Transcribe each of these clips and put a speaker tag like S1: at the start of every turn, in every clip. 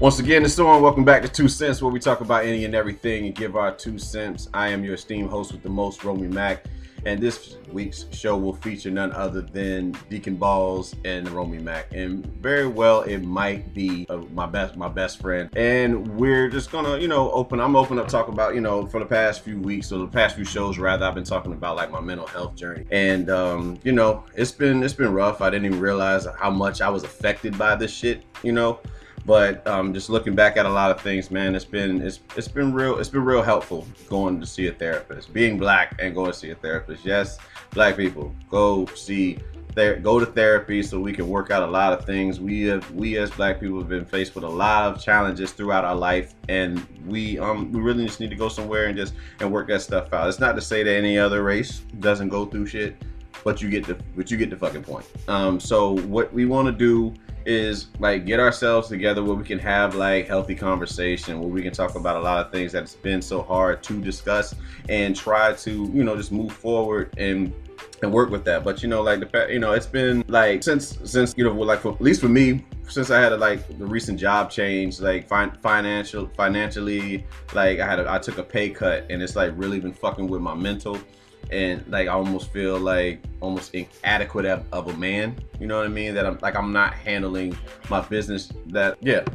S1: Once again, it's on. Welcome back to 2 Cents, where we talk about any and everything and give our 2 cents. I am your esteemed host with the most, Romy Mac, and this week's show will feature none other than Deacon Balls and Romy Mac, and very well it might be my best friend. And we're just gonna, I'm open up talk about, for the past few weeks or the past few shows rather, I've been talking about like my mental health journey, and it's been rough. I didn't even realize how much I was affected by this shit, But just looking back at a lot of things, man, it's been real helpful going to see a therapist, being black and going to see a therapist. Yes, black people, go to therapy so we can work out a lot of things. We as black people have been faced with a lot of challenges throughout our life, and we really just need to go somewhere and work that stuff out. It's not to say that any other race doesn't go through shit, but you get the fucking point. So what we want to do is like get ourselves together where we can have like healthy conversation, where we can talk about a lot of things that's been so hard to discuss and try to just move forward and work with that. But it's been like since at least for me, since I had the recent job change, like financially, like I took a pay cut, and it's like really been fucking with my mental. And like I almost feel like almost inadequate of a man, you know what I mean? That I'm not handling my business. I'm here,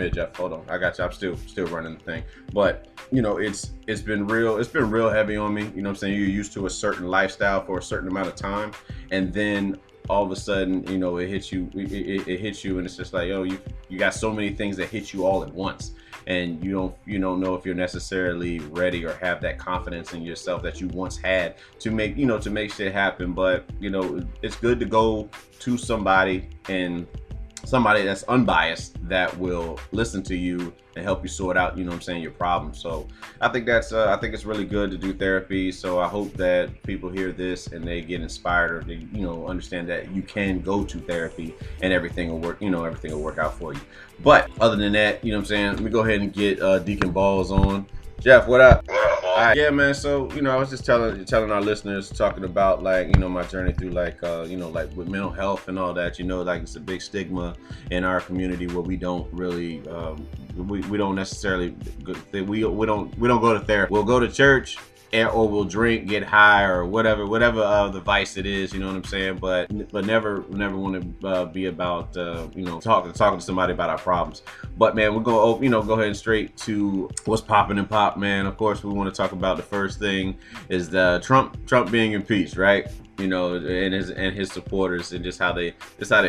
S1: Jeff. Hold on, I got you. I'm still running the thing, but it's been real heavy on me. You know what I'm saying? You're used to a certain lifestyle for a certain amount of time, and then all of a sudden, it hits you. It hits you, and it's just like, you got so many things that hit you all at once. And you don't know if you're necessarily ready or have that confidence in yourself that you once had to make shit happen. But it's good to go to somebody that's unbiased, that will listen to you and help you sort out, your problems. So I think it's really good to do therapy. So I hope that people hear this and they get inspired, or they, understand that you can go to therapy and everything will work out for you. But other than that, let me go ahead and get Deacon Balls on. Jeff, what up?
S2: What up, Paul?
S1: Yeah, man. So, I was just telling our listeners, talking about my journey through with mental health and all that. It's a big stigma in our community where we don't really, we don't necessarily, we don't go to therapy. We'll go to church, or we'll drink, get high, or whatever the vice it is, you know what I'm saying? But never want to be about talking to somebody about our problems. But man, we're gonna go ahead and straight to what's popping in pop, man. Of course, we want to talk about the first thing is the Trump being impeached, right? And his supporters, and just how they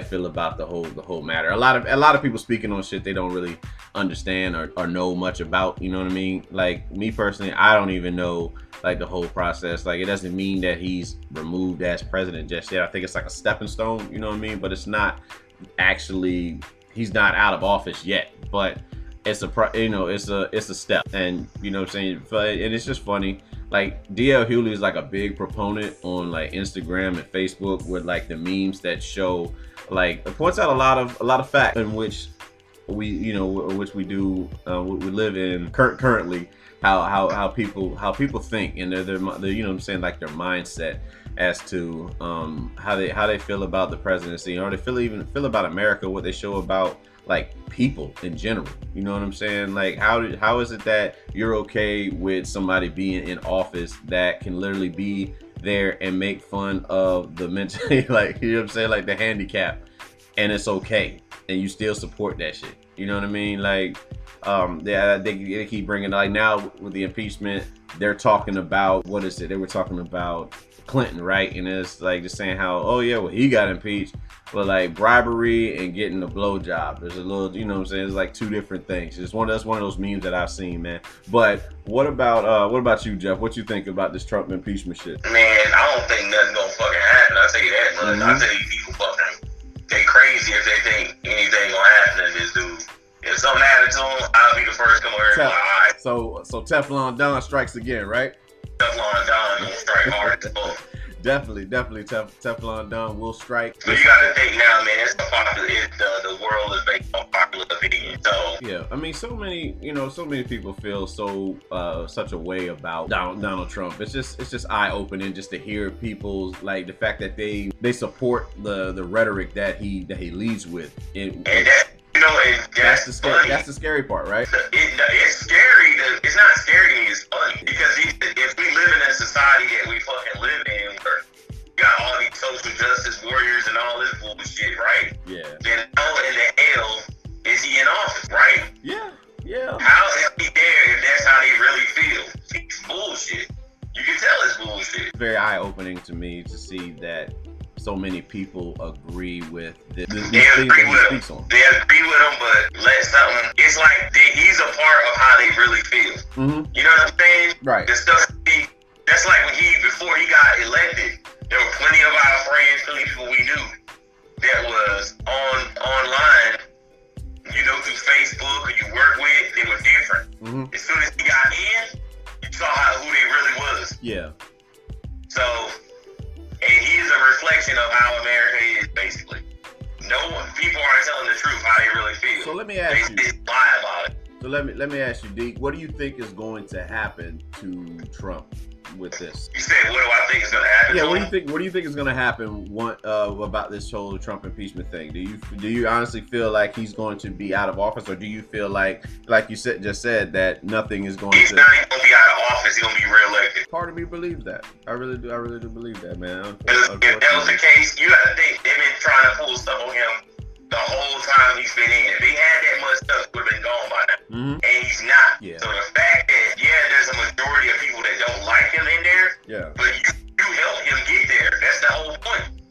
S1: feel about the whole matter. A lot of people speaking on shit they don't really understand or know much about, you know what I mean? Like me personally, I don't even know the whole process. Like, it doesn't mean that he's removed as president just yet. I think it's like a stepping stone, you know what I mean? But it's not actually, he's not out of office yet, but it's a step. And you know what I'm saying? And it's just funny. Like DL Hughley is like a big proponent on like Instagram and Facebook with like the memes that show, like, it points out a lot of facts in which we do we live in currently, how people think, and their like their mindset as to how they feel about the presidency, or they feel about America, what they show about like people in general. You know what I'm saying? Like, how is it that you're okay with somebody being in office that can literally be there and make fun of the mentally, like, you know what I'm saying, like the handicap, and it's okay, and you still support that shit? You know what I mean? Like, they keep bringing, like, now with the impeachment, they're talking about, what is it? They were talking about Clinton, right? And it's like just saying how, oh yeah, well, he got impeached, but like bribery and getting a blowjob, there's a little, you know what I'm saying? It's like two different things. That's one of those memes that I've seen, man. But what about you, Jeff? What you think about this Trump impeachment shit?
S2: Man, I don't think nothing gonna fucking happen. I tell you that much. I tell you, people fucking, they crazy if they think anything gonna happen to this dude. If something happens to him, I'll be the first to come over here and be like, all right.
S1: So Teflon Don strikes again, right?
S2: Teflon Don will strike hard as fuck.
S1: Definitely Teflon Don will strike.
S2: But you gotta think now, man, it's the world is based on popular opinion. So
S1: yeah, I mean, so many people feel such a way about Donald Trump. It's just eye opening just to hear people's, like, the fact that they support the rhetoric that he leads with.
S2: And that, know, and that's funny.
S1: That's the scary part, right?
S2: It's scary. It's not scary to me. It's funny because if we live in a society that we fucking live in, where you got all these social justice warriors and all this bullshit, right?
S1: Yeah.
S2: Then how in the hell is he in office, right?
S1: Yeah. Yeah.
S2: How is he there if that's how they really feel? It's bullshit. You can tell it's bullshit.
S1: Very eye-opening to me to see that so many people agree with this.
S2: They agree with him. They agree with him, but let something. It's like he's a part of how they really feel.
S1: Mm-hmm.
S2: You know what I'm saying?
S1: Right.
S2: The stuff. That's like when before he got elected, there were plenty of our friends, plenty of people we knew that was online. You know, through Facebook or you work with, they were different.
S1: Mm-hmm.
S2: As soon as he got in, you saw who they really was.
S1: Yeah.
S2: So, and he's a reflection of how America is, basically. People aren't telling the truth how they really feel.
S1: So let me ask you.
S2: They lie about it.
S1: So let me ask you, Deke, what do you think is going to happen to Trump with this?
S2: You said, what do I think is going to happen?
S1: Yeah, what do you think is going to happen about this whole Trump impeachment thing? Do you honestly feel like he's going to be out of office, or do you feel like you just said, that nothing is going
S2: he's
S1: to?
S2: He's not even going to be out of office. He's going to be reelected.
S1: Part of me believes that. I really do believe that, man.
S2: If that was the case, you got to think they've been trying to pull stuff on him the whole time he's been in. If he had that much stuff, would have been gone by now.
S1: Mm-hmm.
S2: And he's not.
S1: Yeah.
S2: So the fact that, there's a majority of people that don't like him in there, but you helped him get there. That's the whole point.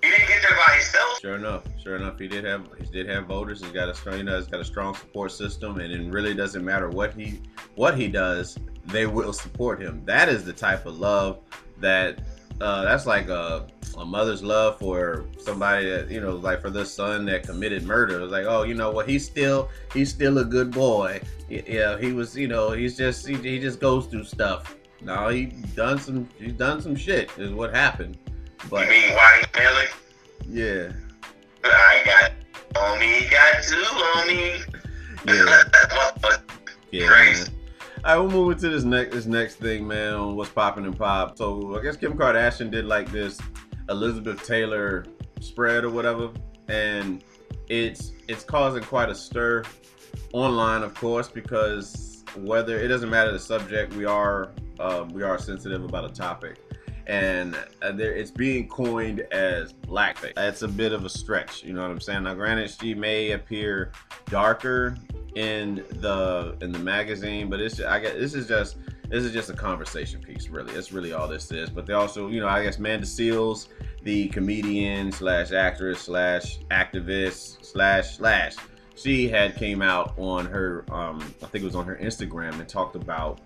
S2: He didn't get there by himself. Sure
S1: enough, he did have voters. He's got a strong support system, and it really doesn't matter what he does, they will support him. That is the type of love that's like a mother's love for somebody that, like for their son that committed murder. It's like, oh, you know what, he's still a good boy. Yeah, he was, he just goes through stuff. No, he's done some shit is what happened. But
S2: you mean Wayne Kelly?
S1: Yeah.
S2: I got on me, got two on me.
S1: Yeah. Yeah.
S2: Crazy.
S1: All right, we'll move into this next thing, man, on what's popping and pop. So I guess Kim Kardashian did like this Elizabeth Taylor spread or whatever, and it's causing quite a stir online, of course, because whether it doesn't matter the subject, we are sensitive about a topic, and it's being coined as blackface. That's a bit of a stretch, you know what I'm saying? Now, granted, she may appear darker in the magazine, but this is just a conversation piece, really. That's really all this is. But they also, I guess Amanda Seals, the comedian slash actress slash activist slash she had came out on her I think it was on her Instagram and talked about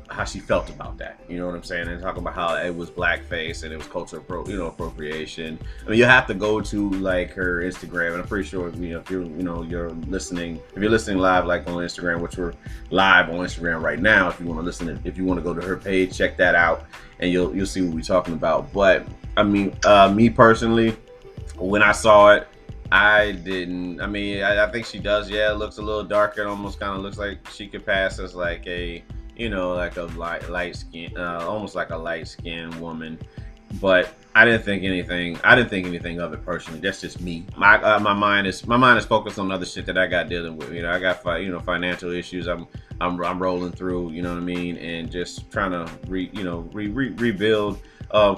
S1: how she felt about that, you know what I'm saying, and talk about how it was blackface and it was cultural appropriation. I mean, you have to go to like her Instagram, and I'm pretty sure if you're listening live, like on Instagram, which we're live on Instagram right now. If you want to go to her page, check that out, and you'll see what we're talking about. But I mean, me personally, when I saw it, I didn't. I mean, I think she does. Yeah, it looks a little darker. It almost kind of looks like she could pass as like a like a light skin, almost like a light skinned woman. But I didn't think anything of it personally. That's just me. My mind is focused on other shit that I got dealing with. I got financial issues. I'm rolling through. You know what I mean, and just trying to rebuild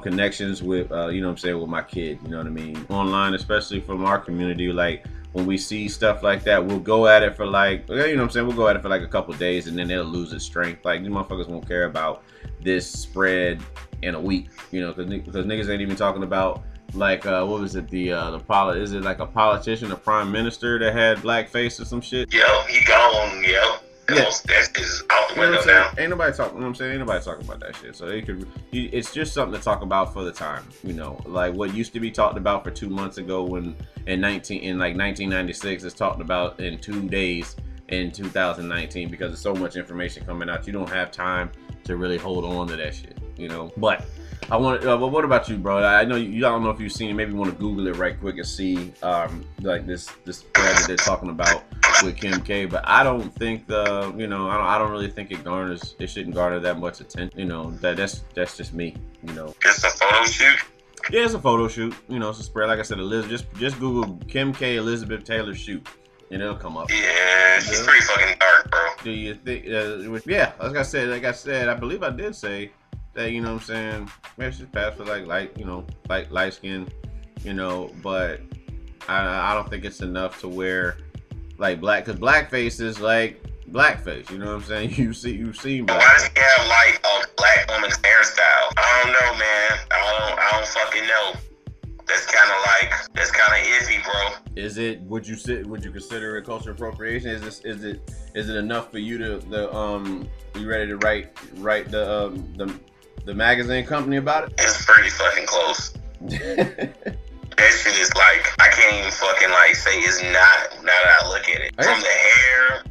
S1: connections with with my kid. You know what I mean, online, especially from our community. Like, when we see stuff like that, we'll go at it for like, we'll go at it for like a couple of days, and then it'll lose its strength. Like, these motherfuckers won't care about this spread in a week, because niggas ain't even talking about like what was it, is it like a politician, a prime minister that had blackface or some shit?
S2: Yo, he gone, yo.
S1: Yeah.
S2: That's just out the window now.
S1: Ain't nobody talking. You know what I'm saying? Ain't nobody talking about that shit. So it's just something to talk about for the time. Like what used to be talked about for 2 months ago, when in 1996, it's talked about in 2 days in 2019, because there's so much information coming out. You don't have time to really hold on to that shit. But I want. But what about you, bro? I know you. I don't know if you've seen it. Maybe you want to Google it right quick and see like this spread that they're talking about with Kim K. But I don't think I don't really think it shouldn't garner that much attention. That's just me.
S2: It's a photo shoot.
S1: Yeah, it's a photo shoot. It's a spread. Like I said, just Google Kim K Elizabeth Taylor shoot, and it'll come up.
S2: Yeah, she's pretty fucking dark, bro.
S1: Do you think? Yeah, like I said, I believe I did say that. You know what I'm saying? Maybe she's passed for like light skin, you know. But I don't think it's enough to wear like black, because blackface is like blackface. You know what I'm saying? You've seen.
S2: Why does he have like a black woman's hairstyle? I don't know, man. I don't fucking know. That's kind of iffy, bro.
S1: Is it? Would you consider it cultural appropriation? Is it enough for you to you ready to write the magazine company about it?
S2: It's pretty fucking close. That shit is like, I can't even fucking like say it's not. Now that I look at it, from the hair,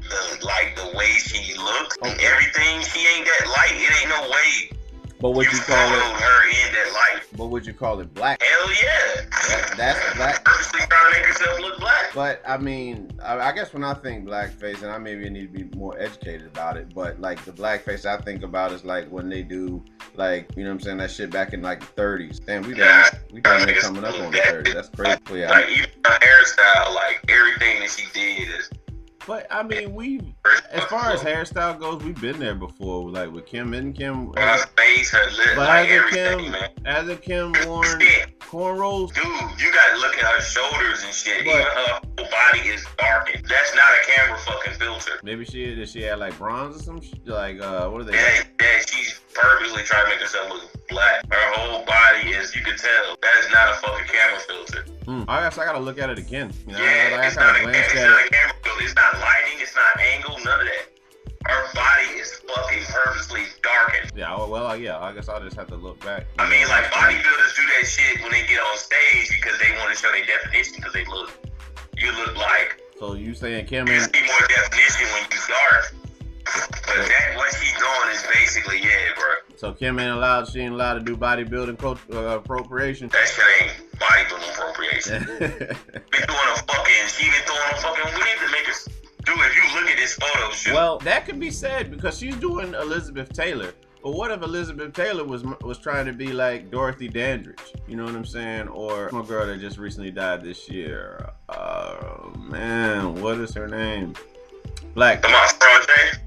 S2: the way she looks, and everything, she ain't that light. It ain't no way.
S1: But would you call it
S2: her in that light?
S1: But would you call it black?
S2: Hell yeah.
S1: That's black.
S2: Purposely trying to make herself look black.
S1: But I mean, I guess when I think blackface, and I maybe need to be more educated about it, but like the blackface I think about is like when they do like, you know what I'm saying, that shit back in like the 30s. Damn, we done coming up on the 30s. That's crazy. But yeah,
S2: like even her hairstyle, like everything that she did is.
S1: But I mean, as far as hairstyle goes, we've been there before, like with Kim and Kim.
S2: Her face, her lip,
S1: but
S2: like everything, man.
S1: Hasn't Kim worn cornrows?
S2: Dude, you gotta look at her shoulders and shit. Even her whole body is darkened. That's not a camera fucking filter.
S1: Maybe she had like bronze or some shit? Like, what are they?
S2: Yeah, she's purposely trying to make herself look black. Her whole body is, you can tell, that is not a fucking camera filter.
S1: I guess I gotta look at it again. You know,
S2: yeah, it's not a camera filter. It's not lighting, it's not angle, none of that. Her body is fucking purposely darkened.
S1: Yeah, well, yeah, I guess I'll just have to look back.
S2: I mean, like, bodybuilders do that shit when they get on stage because they want to show their definition, because you look like.
S1: So you saying Kim?
S2: You see more definition when you dark. But what she's doing is basically, yeah, bro.
S1: So Kim ain't allowed to do bodybuilding appropriation?
S2: That shit ain't bodybuilding appropriation. She been throwing a fucking wig to make us do. If you look at this photo shoot.
S1: Well, that could be said because she's doing Elizabeth Taylor. But what if Elizabeth Taylor was trying to be like Dorothy Dandridge? You know what I'm saying? Or my girl that just recently died this year. Man, what is her name? Black.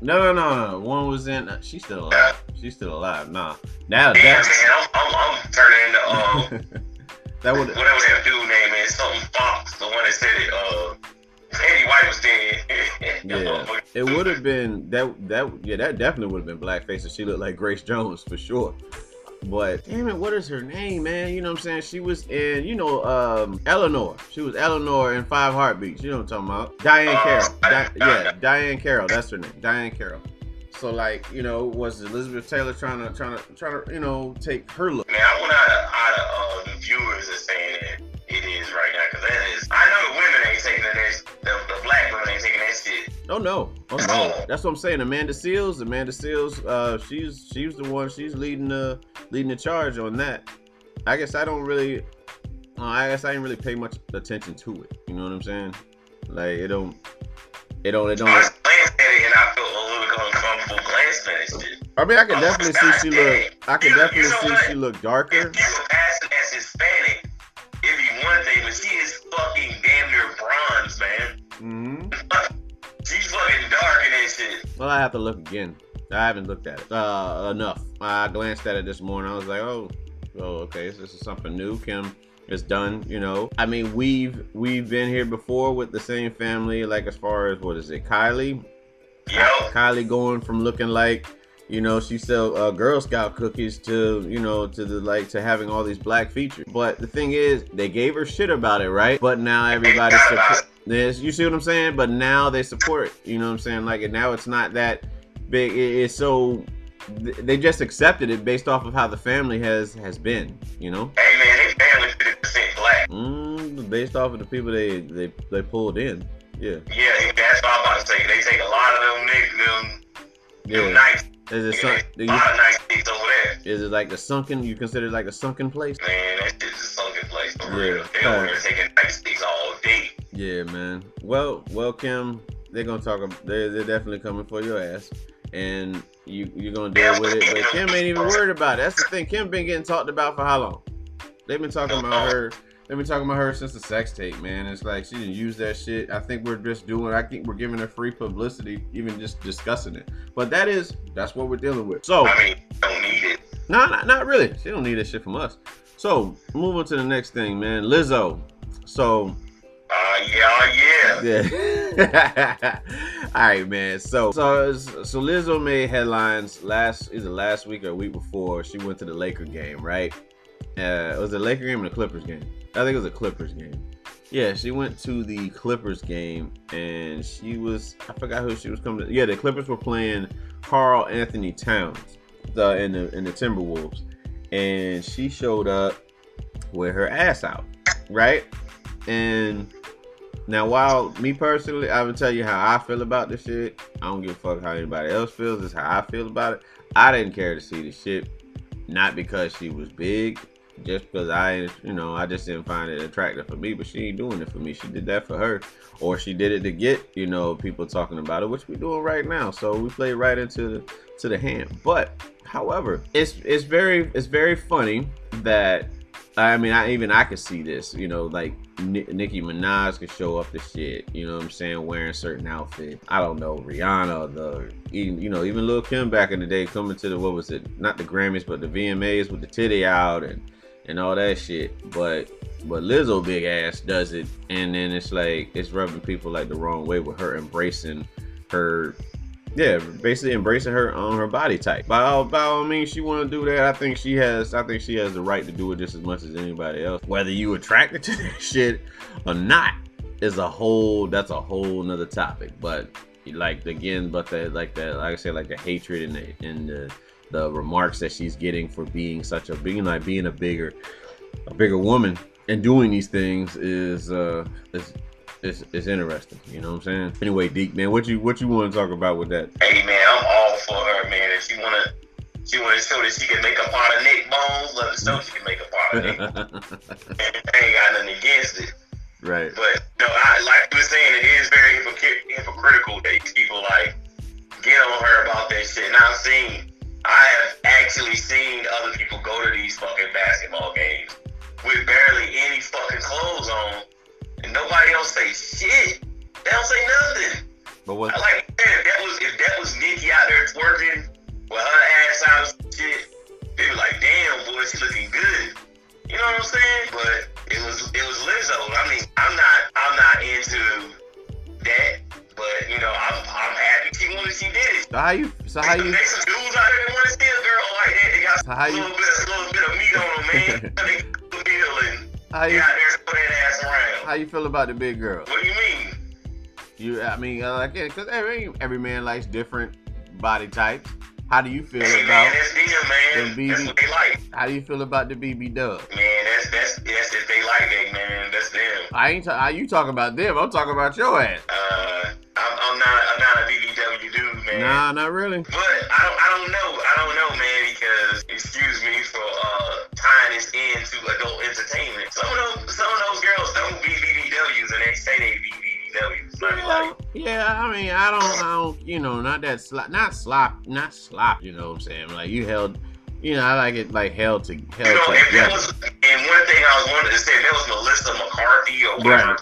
S1: No. One was in. She's still alive. She's still alive. Nah. Now
S2: damn, man, I'm turning into
S1: that would
S2: whatever that dude name is, something Fox, the one that said it. Eddie White was dead.
S1: Yeah, it would have been that definitely would have been blackface if she looked like Grace Jones for sure. But damn it, what is her name, man? You know what I'm saying? She was in, Eleanor. She was Eleanor in 5 Heartbeats. You know what I'm talking about? Diane Carroll. Diane Carroll. That's her name. Diane Carroll. So like, was Elizabeth Taylor trying to, take her look?
S2: Man, I want out of the viewers are saying that it is right now, because that is. I know the women ain't taking that. The black women ain't taking that shit.
S1: Oh no. That's what I'm saying. Amanda Seales, she's the one. She's leading the charge on that. I guess I didn't really pay much attention to it. You know what I'm saying? Like it don't.
S2: I glanced at it and I felt a little uncomfortable glancing at it.
S1: I mean, I can definitely see she look. I can definitely see she look darker.
S2: If you were passing as Hispanic, it'd be one thing, but she is fucking damn near bronze, man. Mm-hmm. She's fucking dark in that shit.
S1: Well, I have to look again. I haven't looked at it enough. I glanced at it this morning. I was like, oh, okay, this is something new. Kim is done, I mean, we've been here before with the same family, like as far as Kylie.
S2: Yep.
S1: Kylie going from looking like, she sell Girl Scout cookies to, to having all these black features. But the thing is, they gave her shit about it, right? But now everybody supports this. You see what I'm saying? But now they support it. You know what I'm saying? Like, and now it's not that big. It's so they just accepted it based off of how the family has been.
S2: Hey man, they family 50% black.
S1: Based off of the people they pulled in. Yeah.
S2: Yeah, that's what I'm about to say. They take a lot of them niggas, them nice.
S1: Is it
S2: a lot of nice things over there.
S1: Is it like you consider it like a sunken place?
S2: Man, that shit's a sunken place for real. They over there taking nice things all day.
S1: Yeah, man. Well, Kim, they're definitely coming for your ass. And you're gonna deal with it. But Kim ain't even worried about it. That's the thing. Kim been getting talked about for how long? They've been talking about her They've been talking about her since the sex tape, man. It's like she didn't use that shit. I think we're giving her free publicity, even just discussing it. But that's what we're dealing with. So
S2: I mean, you don't need it.
S1: No, not really. She don't need that shit from us. So move on to the next thing, man. Lizzo. So yeah. All right, man. So Lizzo made headlines last week or a week before. She went to the Laker game, right? Was it a Laker game or the Clippers game? I think it was a Clippers game. Yeah, she went to the Clippers game, and I forgot who she was coming to. Yeah, the Clippers were playing Karl Anthony Towns in the Timberwolves, and she showed up with her ass out, right? And now, while me personally, I will tell you how I feel about this shit. I don't give a fuck how anybody else feels. This is how I feel about it. I didn't care to see the shit, not because she was big, just because I just didn't find it attractive for me. But she ain't doing it for me. She did that for her, or she did it to get people talking about it, which we doing right now. So we play right into the hand. But however, it's very funny that. I mean, I could see this, like Nicki Minaj could show up the shit, you know what I'm saying, wearing certain outfits. I don't know, Rihanna, even Lil Kim back in the day coming to what was it, not the Grammys, but the VMAs with the titty out and all that shit. But Lizzo big ass does it, and then it's like, it's rubbing people like the wrong way with her embracing her. Yeah, basically embracing her on her body type. By all means, she want to do that. I think she has the right to do it just as much as anybody else. Whether you attracted to that shit or not that's a whole nother topic. But like I said, like the hatred and the remarks that she's getting for being a bigger woman and doing these things is interesting, you know what I'm saying? Anyway, Deke, man, what you want to talk about with that?
S2: Hey, man, I'm all for her, man. If she wanna show that she can make up out of neck bones, let her show she can make up out of neck bones. And I ain't got nothing against it.
S1: Right.
S2: But like you were saying, it is very hypocritical that people like get on her about that shit. Now I have actually seen other people go to these fucking basketball games with barely any fucking clothes on. And nobody else say shit. They don't say nothing.
S1: But what?
S2: Like, if that was Nicki out there twerking with her ass out and shit, people like, damn, boy, she looking good. You know what I'm saying? But it was Lizzo. I mean, I'm not into that, but I'm happy she did it.
S1: So how you?
S2: There's some dudes out there that want to see a girl like that. They got a little bit of meat on them, man. They got meal and out there put that ass around.
S1: How you feel about the big girl?
S2: What do you mean?
S1: Again, because every man likes different body types. How do you feel
S2: about? Man, that's them, man. That's what they like.
S1: How do you feel about the BB Dub?
S2: Man, that's if they like that, man. That's them.
S1: How you talking about them? I'm talking about your ass.
S2: I'm not a BBW dude, man.
S1: Nah, not really.
S2: But I don't know, man, because excuse me for tying this into adult entertainment. Some of those girls don't be BBWs, and they say they be BBWs.
S1: Yeah, I mean, I don't, not that not slop, you know what I'm saying? Like you held, I like it like held together.
S2: If there was, and one thing I was wanting to say, if there was Melissa McCarthy or whatever,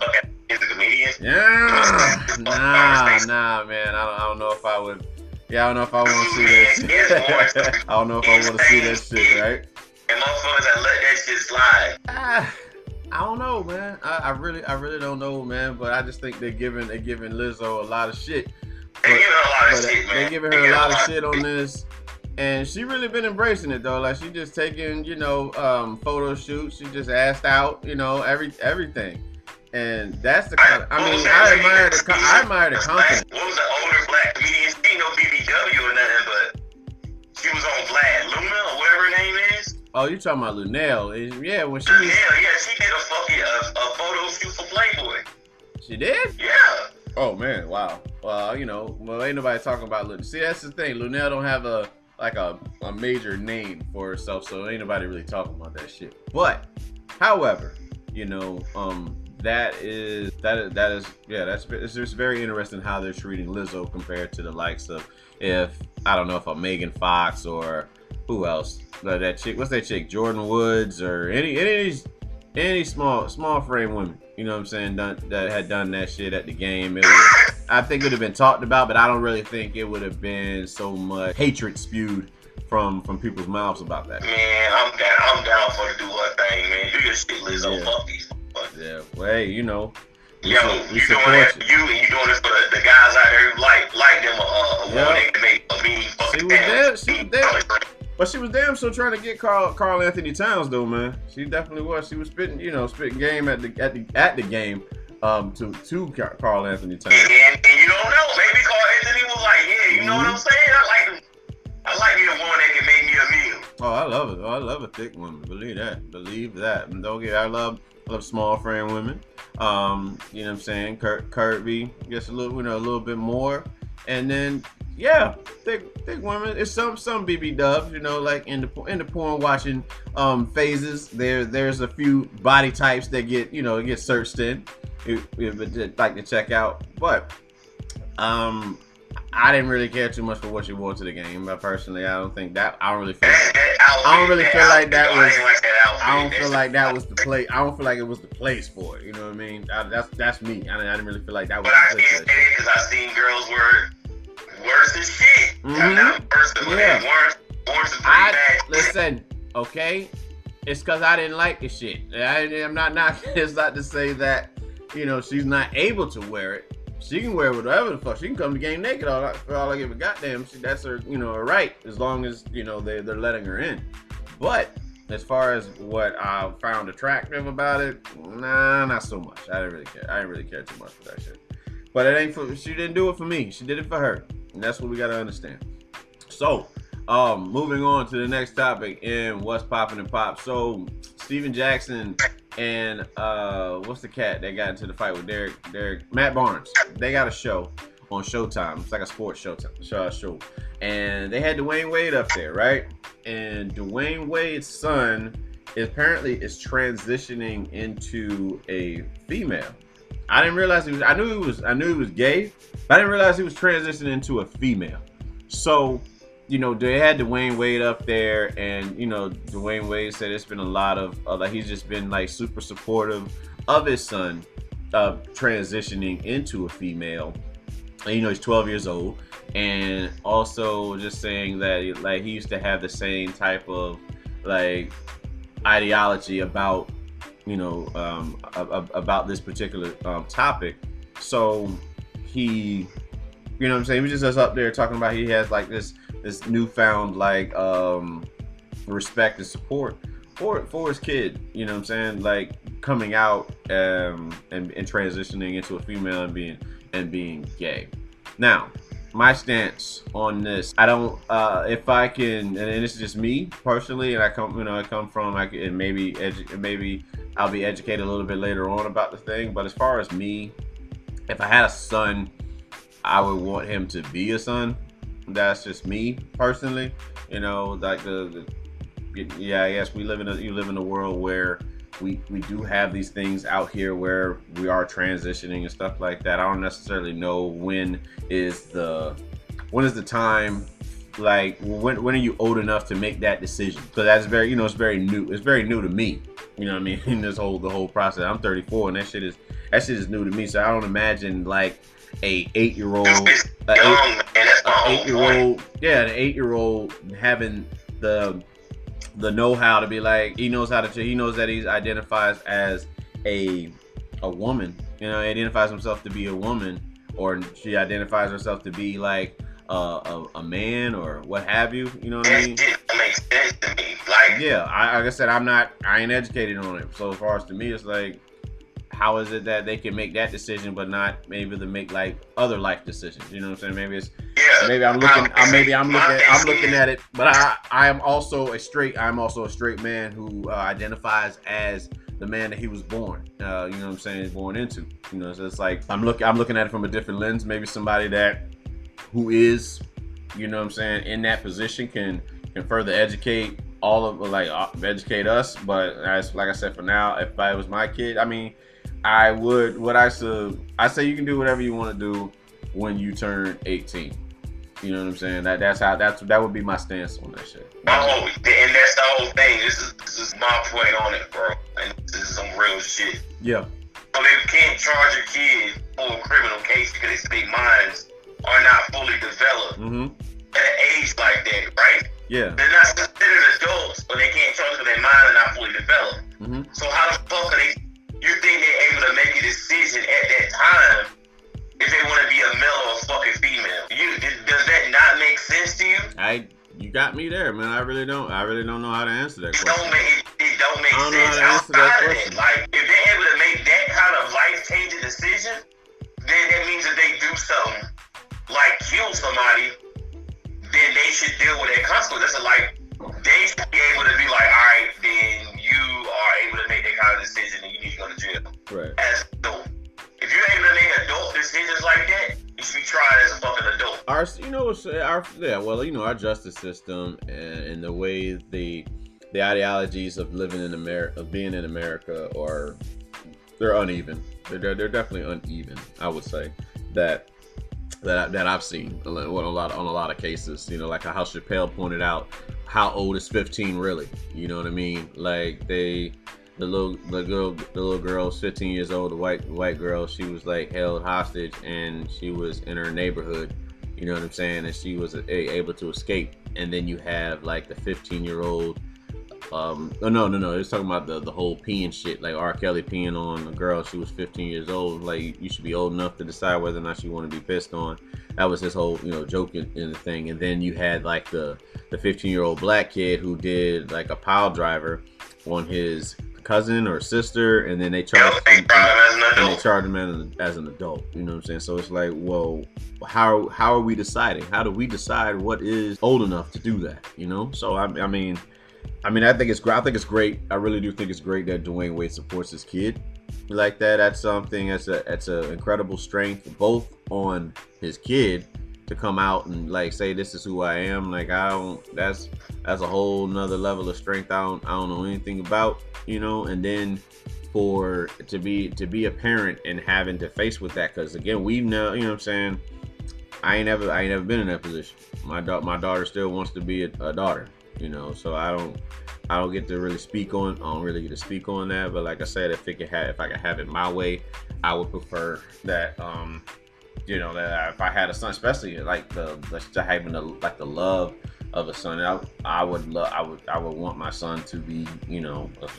S2: is a comedian.
S1: Yeah, nah, man, I don't know if I would. Yeah, I don't know if I want to see that shit. I don't know if I want to see that shit, right?
S2: And motherfuckers that let that shit slide.
S1: I don't know, man. I really don't know, man. But I just think they're giving Lizzo a lot of shit.
S2: They're giving her a lot of shit, man.
S1: They're giving her a lot of shit on this. And she really been embracing it though. Like she just taking, photo shoots. She just asked out, everything. And that's the kind of, I admire the confidence.
S2: What was the older black comedian? She ain't no BBW or nothing, but she was on Vlad Luna or whatever her name is.
S1: Oh, you talking about Lunel? Yeah, when she
S2: Lunel, yeah, she did a photo shoot for Playboy.
S1: She did?
S2: Yeah.
S1: Oh man, wow. Well, ain't nobody talking about Lunel. See, that's the thing. Lunel don't have a major name for herself, so ain't nobody really talking about that shit. But, however, it's just very interesting how they're treating Lizzo compared to the likes of a Megan Fox or who else? That chick, what's that chick? Jordan Woods or any of these any small frame women, you know what I'm saying, that had done that shit at the game, I think it would have been talked about, but I don't really think it would have been so much hatred spewed from people's mouths about that.
S2: Man, I'm down for to do her thing, man. Do your shit, Lizzo. Fuck these.
S1: Yeah, well, hey, you know.
S2: Yo, you doing this for the guys out there who like them a woman that can make a mean fucking
S1: But she was damn so trying to get Carl Anthony Towns though, man. She definitely was. She was spitting game at the game to Carl Anthony Towns.
S2: And you don't know, maybe Carl Anthony was like, yeah, you know what I'm saying? I like me a woman that can make me a meal.
S1: Oh, I love it. Oh, I love a thick woman. Believe that. And don't get. I love small frame women. You know what I'm saying? Kirby gets a little bit more, and then thick women. It's some BB dubs, like in the porn watching phases. There's a few body types that get searched in, like to check out, but I didn't really care too much for what she wore to the game. But personally, I don't feel like that was the play. I don't feel like it was the place for it. You know what I mean? That's me. I didn't really feel like that was.
S2: But I can't say it because I've seen girls worse than shit.
S1: Listen, okay. It's because I didn't like the shit. I'm not knocking. It's not to say that she's not able to wear it. She can wear whatever the fuck. She can come to game naked for all I give a goddamn. That's her, her right, as long as they're letting her in. But as far as what I found attractive about it, nah, not so much. I didn't really care. I didn't really care too much for that shit. But it ain't for. She didn't do it for me. She did it for her, and that's what we gotta understand. So, moving on to the next topic in what's popping and pop. So, Steven Jackson and what's the cat that got into the fight with Derek Matt Barnes? They got a show on Showtime. It's like a sports show, and they had Dwayne Wade up there, right? And Dwayne Wade's son apparently is transitioning into a female. I didn't realize he was. I knew he was gay, but I didn't realize he was transitioning into a female. So, they had Dwayne Wade up there, and Dwayne Wade said it's been a lot of he's just been like super supportive of his son transitioning into a female. And, he's 12 years old, and also just saying that he used to have the same type of ideology about about this particular topic. So he, what I'm saying, he was just up there talking about he has this newfound respect and support for his kid, what I'm saying, coming out and transitioning into a female and being gay. Now, my stance on this, I don't if I can, and this is just me personally, and I come from and maybe I'll be educated a little bit later on about the thing, but as far as me, if I had a son, I would want him to be a son. That's just me personally. I guess you live in a world where we do have these things out here where we are transitioning and stuff like that. I don't necessarily know when is the time, when are you old enough to make that decision? So that's very, it's very new. It's very new to me. You know what I mean? In the whole process. I'm 34 and that shit is new to me. So I don't imagine an 8-year-old having the know-how to be he knows that he identifies as a woman. He identifies himself to be a woman, or she identifies herself to be a man or what have you. You know what I mean?
S2: That makes sense to me.
S1: Like I said, I ain't educated on it. So as far as to me, it's how is it that they can make that decision but not maybe to make other life decisions? You know what I'm saying? Maybe it's maybe I'm looking at it, but I am also a straight man who identifies as the man that he was born. You know what I'm saying? Born into. So it's I'm looking at it from a different lens. Maybe somebody who is, what I'm saying, in that position can further educate educate us. But like I said, for now, if I was my kid, I say you can do whatever you want to do when you turn 18. You know what I'm saying? That would be my stance on that shit.
S2: And that's the whole thing. This is my point on it, bro. And this is is some real shit.
S1: Yeah.
S2: So they can't charge a kid for a criminal case because their minds are not fully developed at an age like that, right?
S1: Yeah.
S2: They're not considered adults, but they can't charge because their minds are not fully developed. So how the fuck are they? You think they're able to make a decision at that time if they want to be a male or a fucking female? Does that not make sense to you?
S1: You got me there, man. I really don't know how to answer that question.
S2: It don't make sense outside of it. Like, if they're able to make that kind of life-changing decision, then that means that they do something like kill somebody, then they should deal with that consequence. That's like, they should be able to be like, all right, then you are able to make that kind of decision and you need to go to jail.
S1: Right.
S2: As an adult. If you're able to make adult decisions like that, you should be tried as a fucking adult. Our justice system and the way the ideologies of living in America, of being in America, they're uneven. They're definitely uneven. I would say that I've seen on a lot of cases. You know, like how Chappelle pointed out, how old is 15 really? You know what I mean? Like the little girl's 15 years old, the white girl, she was like held hostage and she was in her neighborhood, you know what I'm saying, and she was able to escape. And then you have like the 15-year-old no, it's talking about the whole peeing shit, like R. Kelly peeing on a girl. She was 15 years old. Like, you should be old enough to decide whether or not you want to be pissed on. That was his whole, joke in the thing. And then you had like the 15-year-old black kid who did like a pile driver on his cousin or sister, and then they charged him as an adult. You know what I'm saying? So it's like, well, how are we deciding? How do we decide what is old enough to do that? So I mean, I think it's great. I really do think it's great that Dwayne Wade supports his kid like that. That's something. That's an incredible strength, both on his kid to come out and like say, this is who I am. Like, that's a whole nother level of strength I don't know anything about, and then to be a parent and having to face with that, because again, we know, what I'm saying, I ain't never been in that position. My daughter still wants to be a daughter, so I don't get to really speak on. I don't really get to speak on that. But like I said, if I could have it my way, I would prefer that. That if I had a son, especially like having the love of a son, I would want my son to be,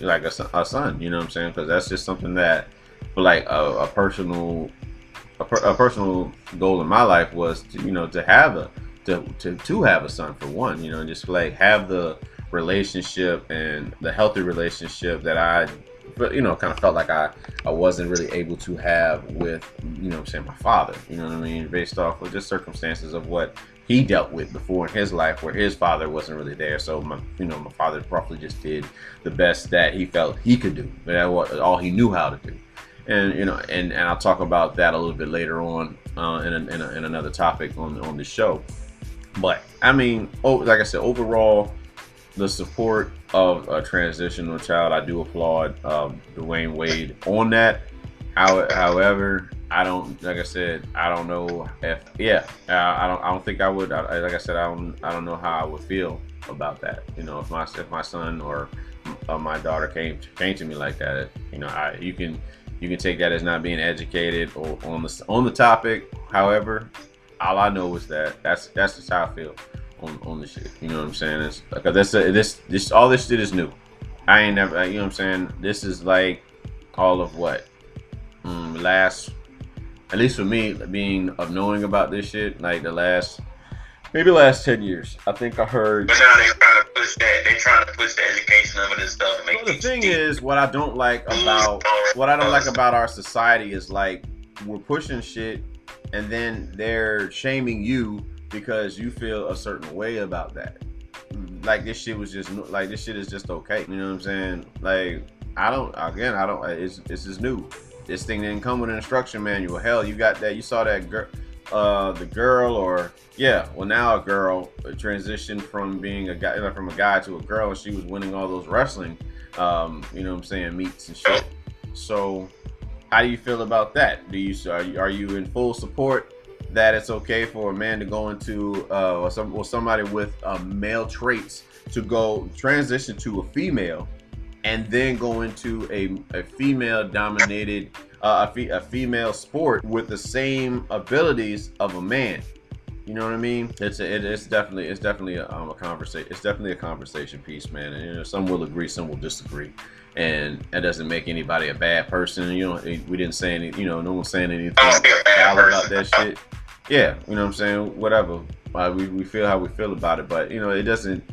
S2: like a son. You know what I'm saying? Because that's just something that, like a personal goal in my life was to have a son, for one, and just like have the relationship and the healthy relationship that I kind of felt like I wasn't really able to have with, my father, based off of just circumstances of what he dealt with before in his life, where his father wasn't really there. So my father probably just did the best that he felt he could do, but that was all he knew how to do. And and I'll talk about that a little bit later on in another topic on the show. But I mean, like I said, overall, the support of a transitional child, I do applaud Dwayne Wade on that. However, I don't, like I said, I don't know if, I don't think I would. Like I said, I don't know how I would feel about that. If my son or my daughter came to me like that, you can take that as not being educated or on the topic. However, all I know is that's just how I feel on the shit. You know what I'm saying? It's because this all this shit is new. I ain't never, what I'm saying? This is like all of what at least for me, knowing about this shit, like the last 10 years. I think I heard. But now they're trying to push that. They're trying to push the education of this stuff.
S1: Well, the thing is, what I don't like about our society is like we're pushing shit, and then they're shaming you because you feel a certain way about that. Like this shit is just okay. You know what I'm saying? Like this is new. This thing didn't come with an instruction manual. Hell, you got that. You saw that girl, now a girl transitioned from being a guy to a girl, and she was winning all those wrestling, meets and shit. So, how do you feel about that? Are you in full support that it's okay for a man to go into somebody with male traits to go transition to a female, and then go into a female dominated a female sport with the same abilities of a man. You know what I mean? It's definitely a conversation. It's definitely a conversation piece, man. And you know, some will agree, some will disagree, and that doesn't make anybody a bad person. You know, we didn't say any. You know, no one's saying anything foul about that shit. Yeah, you know what I'm saying? Whatever. We feel how we feel about it, but you know, it doesn't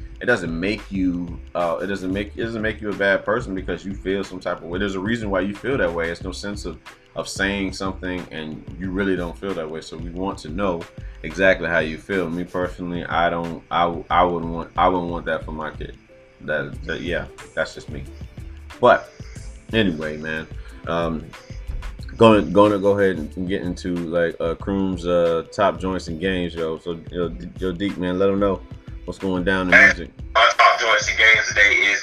S1: make you it doesn't make you a bad person because you feel some type of way. There's a reason why you feel that way. It's no sense of saying something and you really don't feel that way. So we want to know exactly how you feel. Me personally, I wouldn't want that for my kid. Yeah, that's just me. But anyway, man, going to go ahead and get into like Kroom's top joints and games, yo. So yo, Deek, man, let them know what's going down in music.
S2: Our top joints and games today is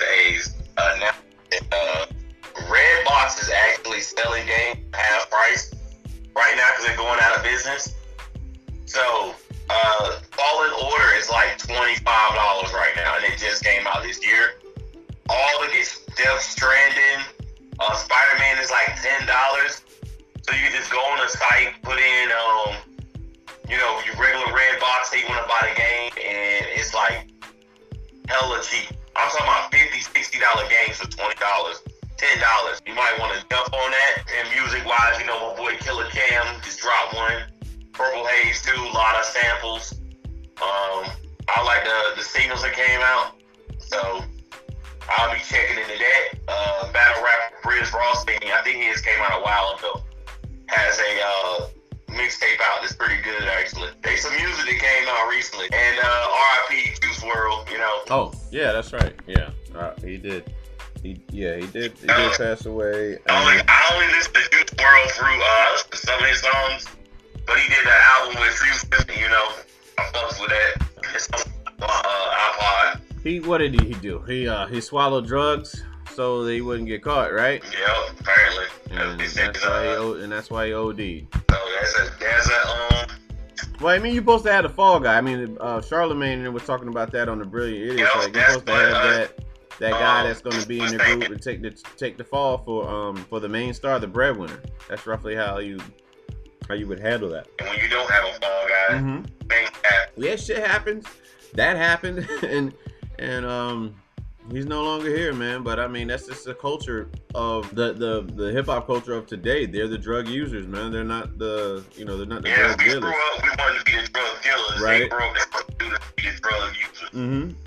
S2: Redbox is actually selling games half price right now because they're going out of business. So Fallen Order is like $25 right now, and it just came out this year. All of this Death Stranding, Spider-Man is like $10. So you can just go on the site, put in your regular Redbox, say you want to buy the game, and it's like hella cheap. I'm talking about $50, $60 games for $20, $10. You might want to jump on that. And music-wise, you know, my boy Killer Cam just dropped one. Purple Haze too, a lot of samples. I like the singles that came out, so I'll be checking into that. Battle rapper Briz Rothstein, I think his came out a while ago, has a mixtape out that's pretty good actually. There's some music that came out recently, and R.I.P. Juice WRLD, you know.
S1: Oh yeah, that's right. Yeah, he did. He did pass away.
S2: I only listen to Juice WRLD through some of his songs, but he did an album with Future, you know. I fucks with that. It's on iPod.
S1: What did he do? He swallowed drugs so that he wouldn't get caught, right?
S2: Yeah, apparently.
S1: And that's why he OD'd.
S2: So there's a
S1: Well, I mean, you're supposed to have the fall guy. I mean, Charlemagne was talking about that on the Brilliant Idiots. Like, you're supposed to have that guy that's going to be in the group and take the fall for the main star, the breadwinner. That's roughly how you would handle that.
S2: And when you don't have a fall guy, things happen.
S1: Yeah, shit happens. That happened, and he's no longer here, man. But I mean, that's just the culture of the hip hop culture of today. They're the drug users, man. They're not the drug dealers.
S2: We grew up, we wanted to be the drug dealers.
S1: Right.
S2: They grew up, they wanted to be the drug users.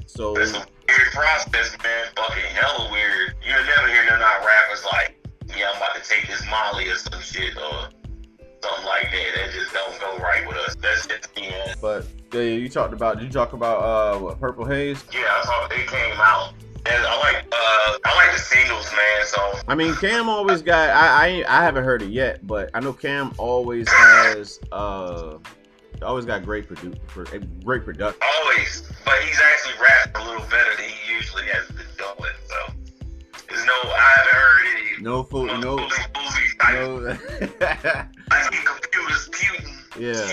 S1: So
S2: it's a weird process, man. Fucking hella weird. You'll never hear none of our rappers like, yeah, I'm about to take this Molly or some shit or something like that. That just don't go right with us. That's just me, man.
S1: But did you talk about what, Purple Haze?
S2: Yeah, I thought they came out. And I like the singles, man. So
S1: I mean, Cam always got. I haven't heard it yet, but I know Cam always has got great production.
S2: Always, but he's actually rapped a little better than he usually has been doing. So there's I haven't heard any.
S1: No.
S2: I see computers puting.
S1: Yeah.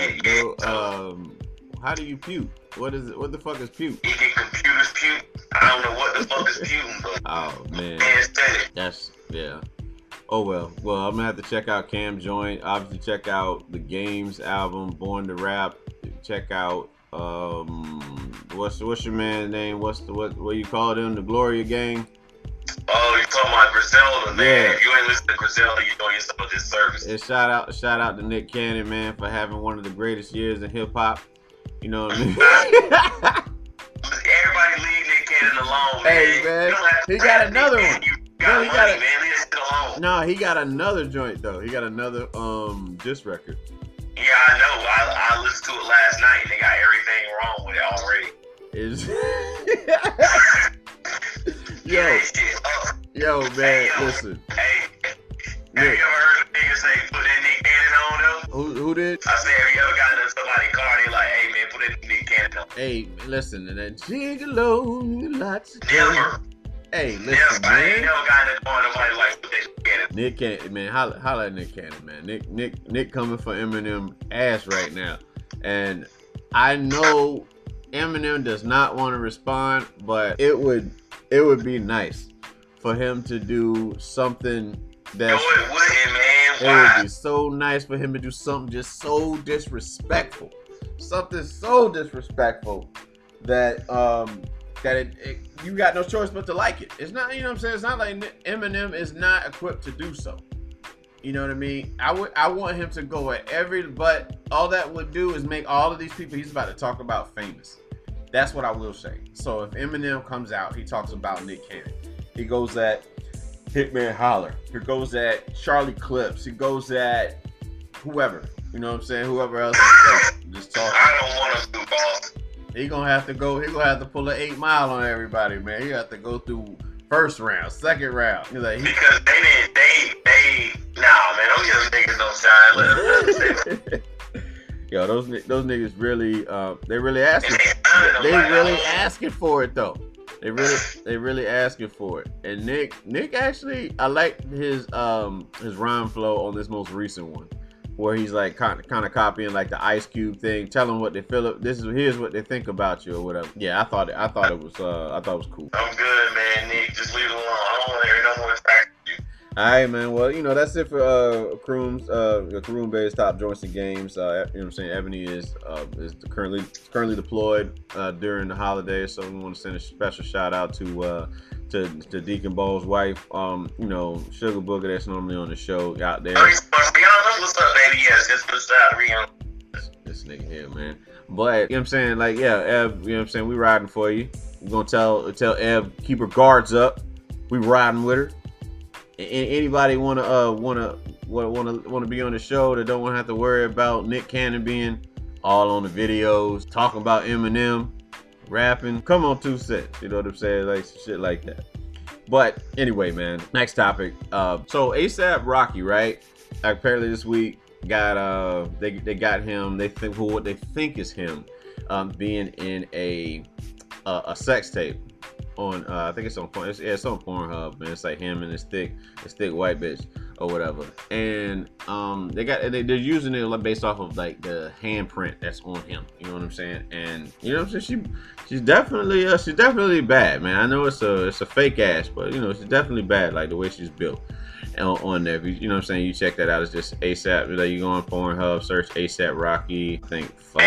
S1: How do you puke? What is it? What the fuck is puke?
S2: You get computers puke. I don't know what the fuck is puting, but
S1: oh man,
S2: that's
S1: Oh well, I'm gonna have to check out Cam Joint. Obviously, check out the Games album, Born to Rap. Check out what's your man's name? What you call them? The Gloria Gang.
S2: Oh, you talking about Griselda, man? Yeah. If you ain't listening to Griselda, you doing yourself a disservice.
S1: And shout out to Nick Cannon, man, for having one of the greatest years in hip hop. You know what I mean?
S2: Everybody leave Nick Cannon alone, man.
S1: Hey, man, he got another one.
S2: No,
S1: he got another joint though. He got another diss record.
S2: Yeah, I know. I listened to it last night and they got everything wrong with it already.
S1: Yo, man, listen.
S2: Hey, have you ever heard a nigga say put that Nick Cannon on though?
S1: Who did?
S2: I said, have you ever gotten in somebody's car and they like, hey man, put that Nick Cannon on?
S1: Hey, listen, and that gigolo, lots of
S2: never.
S1: Hey, listen, man.
S2: I ain't never gotten in the car nobody like put that Nick Cannon.
S1: Nick Cannon, man, holla at Nick Cannon, man. Nick coming for Eminem ass right now. And I know Eminem does not want to respond, but it would be nice for him to do something that
S2: it wouldn't, man.
S1: It would be so nice for him to do something just so disrespectful. Something so disrespectful that you got no choice but to like it. It's not, you know what I'm saying? It's not like Eminem is not equipped to do so. You know what I mean? I want him to go at but all that would do is make all of these people he's about to talk about famous. That's what I will say. So if Eminem comes out, he talks about Nick Cannon. He goes at Hitman Holler. He goes at Charlie Clips. He goes at whoever. You know what I'm saying? Whoever else is just talking.
S2: I don't want to do balls.
S1: He gonna have to pull an 8 Mile on everybody, man. He have to go through first round, second round.
S2: Because nah, man, don't give them niggas no shine.
S1: Yo, those niggas really, they really asking for it though. They really asking for it. And Nick actually, I like his rhyme flow on this most recent one, where he's like kind of copying like the Ice Cube thing, tell them what they feel. Here's what they think about you or whatever. Yeah, I thought it was cool.
S2: I'm good, man. Nick, just leave it alone. I don't want to hear no more facts.
S1: All right, man. Well, you know, that's it for Karoom Bay's top joints and games. You know what I'm saying? Ebony is currently deployed during the holidays, so we want to send a special shout out to Deacon Ball's wife. You know, Sugar Booger, that's normally on the show out there.
S2: What's up, baby? Yes, just for Rihanna.
S1: This nigga here, man. But you know what I'm saying? Like, yeah, Ev, you know what I'm saying? We riding for you. We're gonna tell Ev keep her guards up. We riding with her. Anybody wanna be on the show that don't want to have to worry about Nick Cannon being all on the videos, talking about Eminem, rapping? Come on, 2 cents. You know what I'm saying? Like shit like that. But anyway, man. Next topic. So ASAP Rocky, right? Apparently this week got they got him. They think what they think is him being in a sex tape. On I think it's on Pornhub, man. It's like him and this thick white bitch or whatever, and they're using it based off of like the handprint that's on him. You know what I'm saying? And you know what I'm saying? She's definitely bad, man. I know it's a fake ass, but you know she's definitely bad, like the way she's built on there. You know what I'm saying? You check that out. It's just ASAP. Like you go on Pornhub, search ASAP Rocky. I think fuck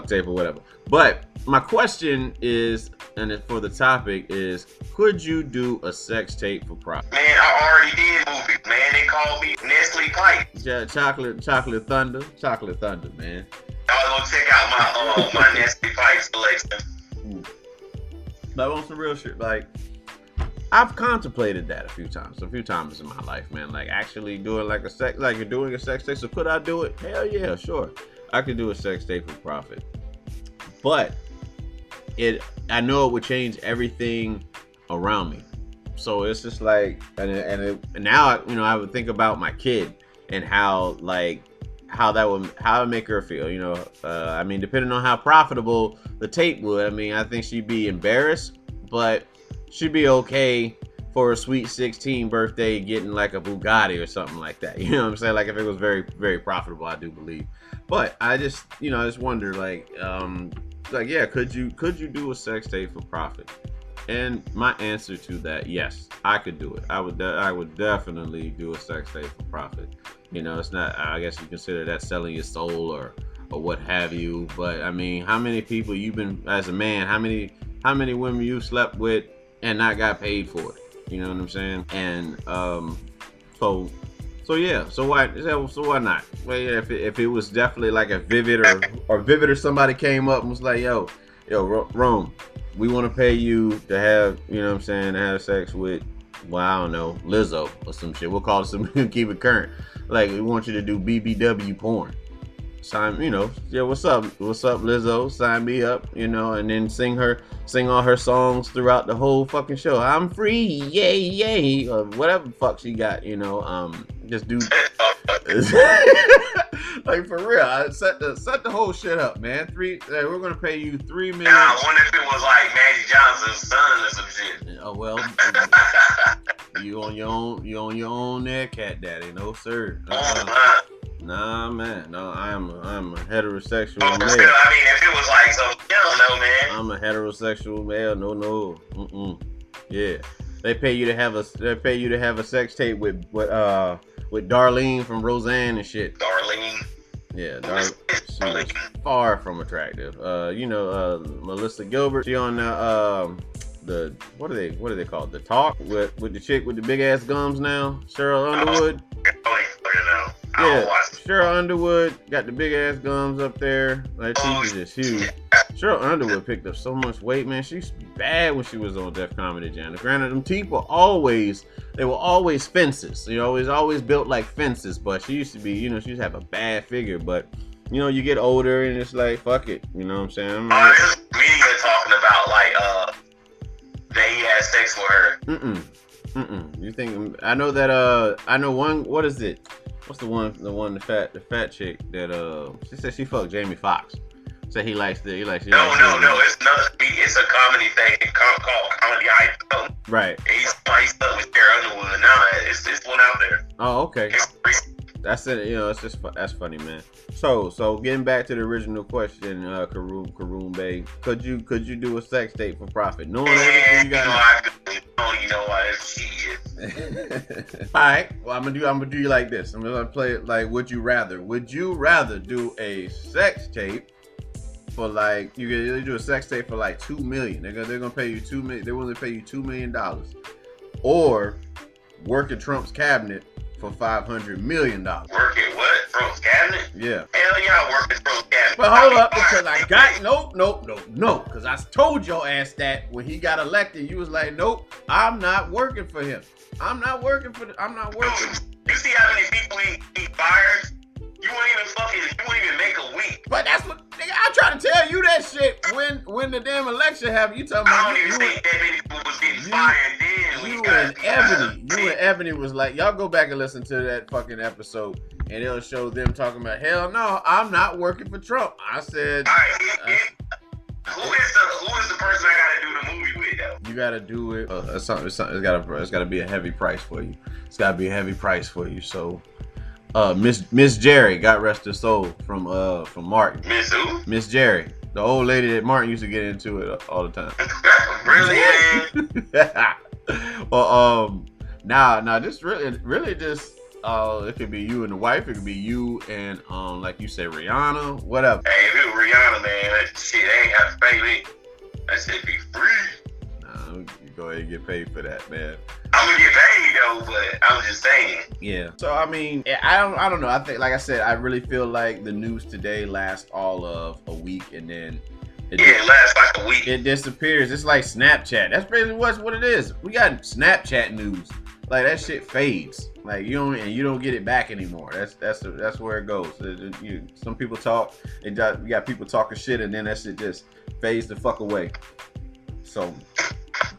S1: tape or whatever. But my question is, and for the topic is, could you do a sex tape for profit?
S2: Man, I already did movies, man. They called me Nestle Pipe.
S1: Yeah, Chocolate Thunder, man.
S2: Y'all go check out my Nestle Pipe selection.
S1: Like on some real shit, like I've contemplated that a few times in my life, man. Like actually doing you're doing a sex tape. So could I do it? Hell yeah, sure. I could do a sex tape for profit. But I know it would change everything around me. So it's just like, and now you know I would think about my kid and how it would make her feel. You know, I mean, depending on how profitable the tape would, I mean, I think she'd be embarrassed, but she'd be okay for a sweet 16 birthday getting like a Bugatti or something like that. You know what I'm saying? Like if it was very, very profitable, I do believe. But I just wonder yeah, could you do a sex tape for profit? And my answer to that, yes, I could do it. I would definitely do a sex tape for profit. You know, it's not, I guess you consider that selling your soul or what have you. But I mean, how many people you've been, as a man, how many women you slept with and not got paid for it? You know what I'm saying? And so yeah, so why not? Well, yeah, if it was definitely like a Vivid or Vivid or somebody came up and was like, yo, Rome, we want to pay you to have, you know what I'm saying, to have sex with, well, I don't know, Lizzo or some shit. We'll call it some, keep it current. Like, we want you to do BBW porn. Sign, you know, yeah, what's up, Lizzo? Sign me up, you know, and then sing all her songs throughout the whole fucking show. I'm free, yay, yay, or whatever the fuck she got, you know. Just do like for real. Set the whole shit up, man. We're gonna pay you $3 million.
S2: Now, I wonder if it was like Magic Johnson's son or some shit.
S1: Oh well, you on your own there, cat daddy. No sir. Nah, man. No, I'm a heterosexual male.
S2: Still, I mean, if it was like some young don't know, man.
S1: I'm a heterosexual male. No. Yeah. They pay you to have a sex tape with Darlene from Roseanne and shit.
S2: Darlene.
S1: Yeah, she was far from attractive. Melissa Gilbert. She on the what are they called? The Talk with the chick with the big ass gums now, Cheryl Underwood. Yeah, Cheryl Underwood got the big ass gums up there. Like she's just huge. Cheryl Underwood picked up so much weight, man. She used to be bad when she was on Def Comedy Jam. Granted, them teeth were always fences. You know, always built like fences. But she used to be, she used to have a bad figure. But you get older and it's like, fuck it. You know what I'm saying?
S2: There's media talking about like they had sex with her.
S1: You think? I know that. I know one. What is it? What's the fat chick that she said she fucked Jamie Foxx. So he likes.
S2: No, it's not. It's a comedy thing called Comedy Hype.
S1: Right.
S2: He's stuck with Sarah Underwood now. It's this one out there.
S1: Oh, okay. That's it. It's just that's funny, man. So getting back to the original question, Karoom Bay, could you do a sex tape for profit? Knowing everything you got. All right. Well, I'm gonna do you like this. I'm gonna play it like, would you rather? Would you rather do a sex tape for like you do a sex tape for like $2 million? They're gonna pay you $2 million. They're willing to pay you $2 million, or work in Trump's cabinet for $500 million.
S2: Work at what? Trump's cabinet?
S1: Yeah.
S2: Hell yeah, I work at Trump's cabinet.
S1: But hold up, because I got no. Because I told your ass that when he got elected, you was like, nope, I'm not working for him. I'm not working.
S2: You see how many people he fires? You won't even make a week.
S1: But that's what I'm trying to tell you that shit when the damn election happened. You talking about
S2: I don't even think that many people was getting fired then.
S1: You and Ebony was like, y'all go back and listen to that fucking episode, and it'll show them talking about, hell no, I'm not working for Trump. I said,
S2: all right, who is the person I gotta do the movie with though?
S1: You gotta do it. It's gotta be a heavy price for you. It's gotta be a heavy price for you. So, Miss Jerry, God rest her soul, from Martin.
S2: Miss who?
S1: Miss Jerry, the old lady that Martin used to get into it all the time.
S2: Really?
S1: Well, nah, just really just. It could be you and the wife. It could be you and like you say, Rihanna, whatever.
S2: Hey, if it was Rihanna, man, that shit ain't have to pay me. That shit be free.
S1: Nah, you go ahead and get paid for that, man.
S2: I'm gonna get paid though, but I'm just saying.
S1: Yeah. So I mean, I don't know. I think, like I said, I really feel like the news today lasts all of a week, and then
S2: it lasts like a week.
S1: It disappears. It's like Snapchat. That's basically what it is. We got Snapchat news. Like that shit fades. Like you don't get it back anymore. That's where it goes. Some people talk. You got people talking shit, and then that shit just fades the fuck away. So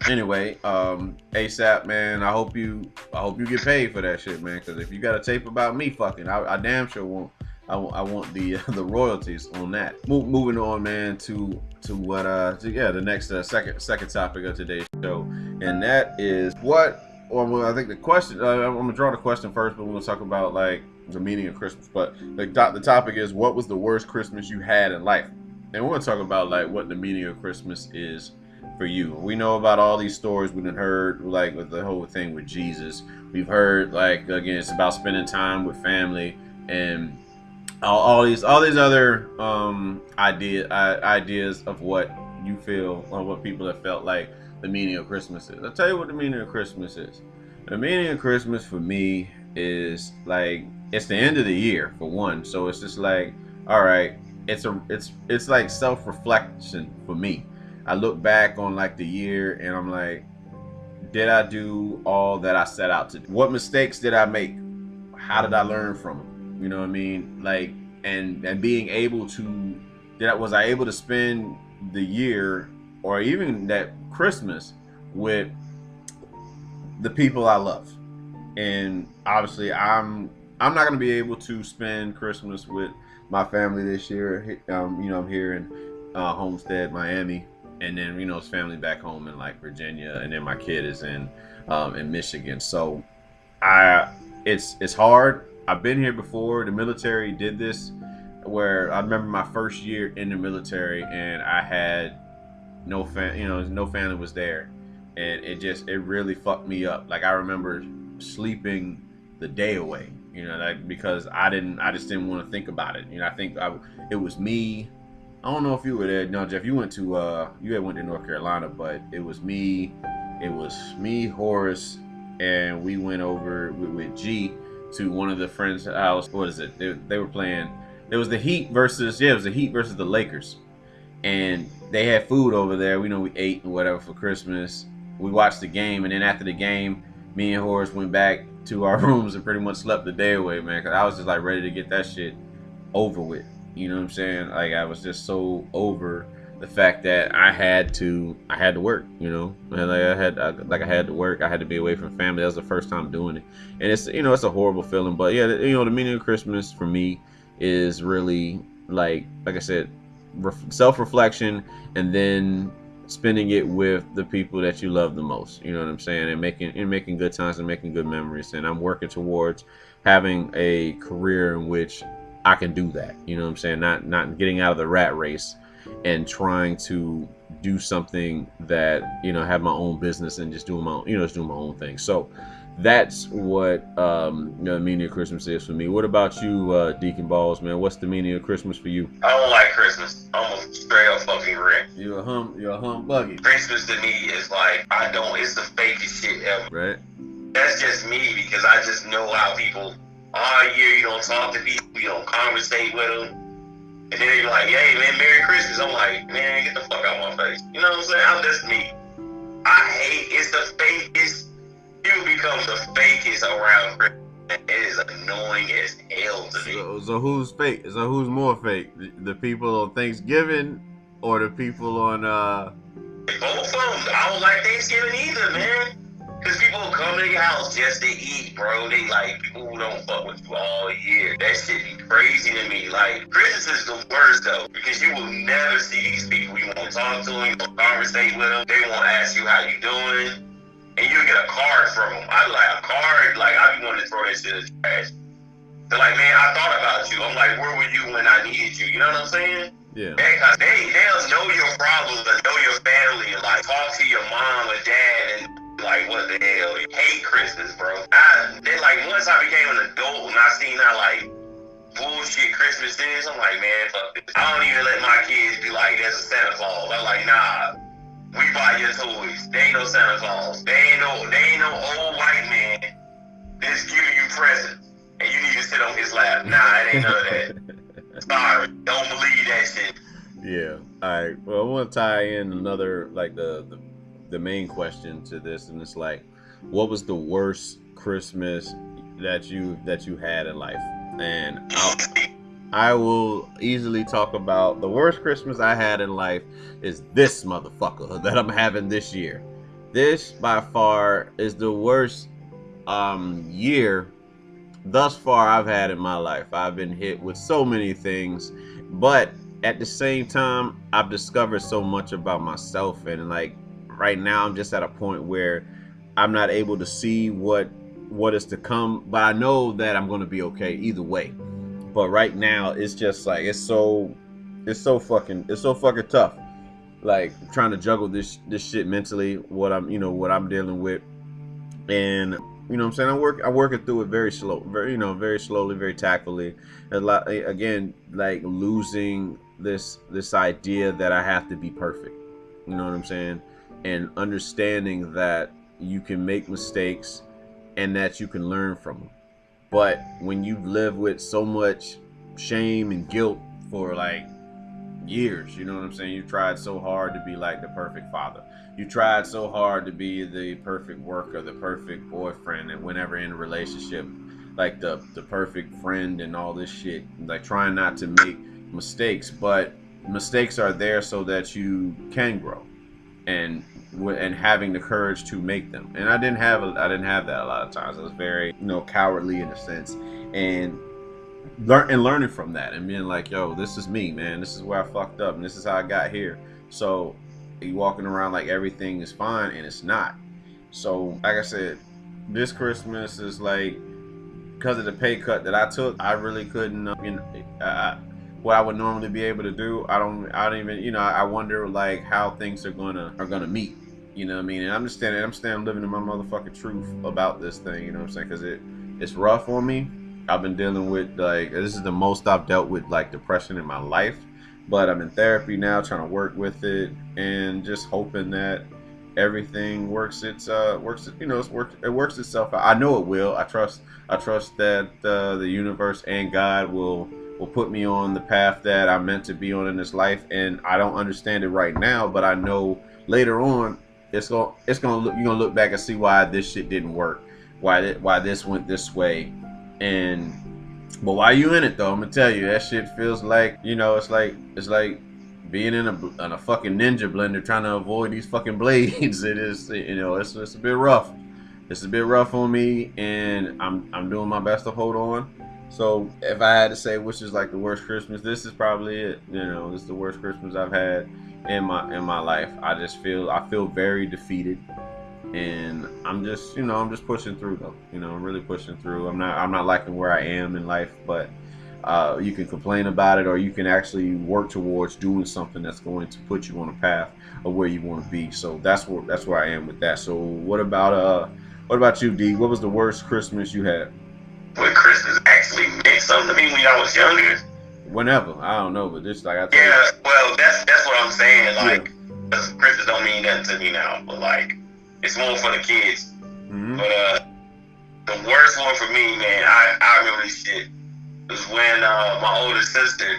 S1: anyway, ASAP, man. I hope you get paid for that shit, man. Because if you got a tape about me fucking, I damn sure won't. I want the royalties on that. Moving on, man, to what the next second topic of today's show, and that is what. Well, I think the question, I'm going to draw the question first, but we're going to talk about, like, the meaning of Christmas. But the topic is, what was the worst Christmas you had in life? And we're going to talk about, like, what the meaning of Christmas is for you. We know about all these stories we've heard, like, with the whole thing with Jesus. We've heard, like, again, it's about spending time with family and all these other ideas of what you feel, or what people have felt like the meaning of Christmas is. I'll tell you what the meaning of Christmas is. The meaning of Christmas for me is like, it's the end of the year for one. So it's just like, all right, it's like self-reflection for me. I look back on like the year and I'm like, did I do all that I set out to do? What mistakes did I make? How did I learn from them? You know what I mean? Like, and being able to, was I able to spend the year or even that Christmas with the people I love? And obviously I'm not going to be able to spend Christmas with my family this year. I'm here in Homestead, Miami, and then it's family back home in like Virginia, and then my kid is in Michigan. So it's hard. I've been here before. The military did this where I remember my first year in the military, and I had no no family was there, and it really fucked me up. Like I remember sleeping the day away, like because I just didn't want to think about it. I think it was me. I don't know if you were there. No, Jeff, you went to you had went to North Carolina, but it was me. It was me, Horace, and we went over with G to one of the friends' house. What is it? They were playing. It was the Heat versus it was the Heat versus the Lakers, and they had food over there. We ate and whatever for Christmas. We watched the game, and then after the game, me and Horace went back to our rooms and pretty much slept the day away, man. Cause I was just like ready to get that shit over with. You know what I'm saying? Like I was just so over the fact that I had to work. And like I had to work. I had to be away from family. That was the first time doing it, and it's it's a horrible feeling. But yeah, the meaning of Christmas for me is really like I said, self-reflection, and then spending it with the people that you love the most. You know what I'm saying? And making good times and making good memories. And I'm working towards having a career in which I can do that. You know what I'm saying? Not getting out of the rat race and trying to do something that have my own business and just doing my own, just doing my own thing. So that's what the meaning of Christmas is for me. What about you, Deacon Balls, man? What's the meaning of Christmas for you?
S2: I don't like Christmas. I'm a straight up fucking wreck.
S1: You're a humbuggy.
S2: Christmas to me is like it's the fakest shit ever.
S1: Right.
S2: That's just me because I just know how people all year you don't talk to people, you don't conversate with them. And then they be like, hey man, Merry Christmas. I'm like, man, get the fuck out my face. You know what I'm saying? I'm just me. It's the fakest. You become the fakest around Christmas. It is annoying as hell to me.
S1: So who's fake? So who's more fake? The people on Thanksgiving or the people on
S2: Both of them. I don't like Thanksgiving either, man. Because people come to your house just to eat, bro. They like people who don't fuck with you all year. That shit be crazy to me. Like, Christmas is the worst, though. Because you will never see these people. You won't talk to them. You won't conversate with them. They won't ask you how you doing. And you'll get a card from them. I like a card. Like, I be wanting to throw that shit in the trash. They're like, man, I thought about you. I'm like, where were you when I needed you? You know what I'm saying?
S1: Yeah.
S2: They'll know your problems and know your family and, like, talk to your mom and dad and like, what the hell? You hate Christmas, bro. Once I became an adult and I seen how, like, bullshit Christmas is, I'm like, man, fuck this. I don't even let my kids be like, there's a Santa Claus. I'm like, nah, we buy your toys. They ain't no Santa Claus. They ain't no old white man that's giving you presents and you need to sit on his lap. Nah, it ain't none of that. Sorry, don't believe that shit.
S1: Yeah. All right. Well, I want to tie in another, like, the main question to this, and it's like, what was the worst Christmas that you had in life? And I will easily talk about the worst Christmas I had in life is this motherfucker that I'm having this year. This by far is the worst year thus far I've had in my life. I've been hit with so many things, but at the same time, I've discovered so much about myself, and like right now I'm just at a point where I'm not able to see what is to come, but I know that I'm going to be okay either way. But right now it's just like it's so fucking tough, like trying to juggle this shit mentally, what I'm dealing with. And you know what I'm saying, I'm working through it very slowly, very tactfully. A lot, again, like losing this idea that I have to be perfect. You know what I'm saying? And understanding that you can make mistakes and that you can learn from them. But when you live with so much shame and guilt for like years, you know what I'm saying? You tried so hard to be like the perfect father. You tried so hard to be the perfect worker, the perfect boyfriend, and whenever in a relationship, like the perfect friend and all this shit. Like trying not to make mistakes, but mistakes are there so that you can grow, and having the courage to make them. And I didn't have that a lot of times. I was very cowardly in a sense, and learning from that and being like, yo, this is me, man. This is where I fucked up, and this is how I got here. So you walking around like everything is fine, and it's not. So like I said, this Christmas is like, because of the pay cut that I took, I really couldn't what I would normally be able to do. I don't even, you know, I wonder like how things are gonna meet. You know what I mean? And I'm standing living in my motherfucking truth about this thing. You know what I'm saying? Because it's rough on me. I've been dealing with like, this is the most I've dealt with like depression in my life. But I'm in therapy now, trying to work with it, and just hoping that everything works it works itself out. I know it will. I trust that the universe and God will put me on the path that I'm meant to be on in this life. And I don't understand it right now, but I know later on it's gonna look, you're gonna look back and see why this shit didn't work, why this went this way. And but while you in it though, I'm gonna tell you, that shit feels like, you know, it's like being in a fucking ninja blender trying to avoid these fucking blades. It is, you know, it's a bit rough. It's a bit rough on me, and I'm doing my best to hold on. So if I had to say which is like the worst Christmas, this is probably it. You know, this is the worst Christmas I've had in my life. I feel very defeated, and I'm just pushing through though. You know, I'm really pushing through. I'm not liking where I am in life, but you can complain about it, or you can actually work towards doing something that's going to put you on a path of where you want to be. So that's where I am with that. So what about you, D? What was the worst Christmas you had?
S2: What Christmas actually meant something to me when I was younger?
S1: Whenever, I don't know, but just like I told
S2: yeah, well, that's what I'm saying. Like, Christmas don't mean nothing to me now, but like, it's more for the kids. Mm-hmm. But the worst one for me, man, I remember this shit. It was when my older sister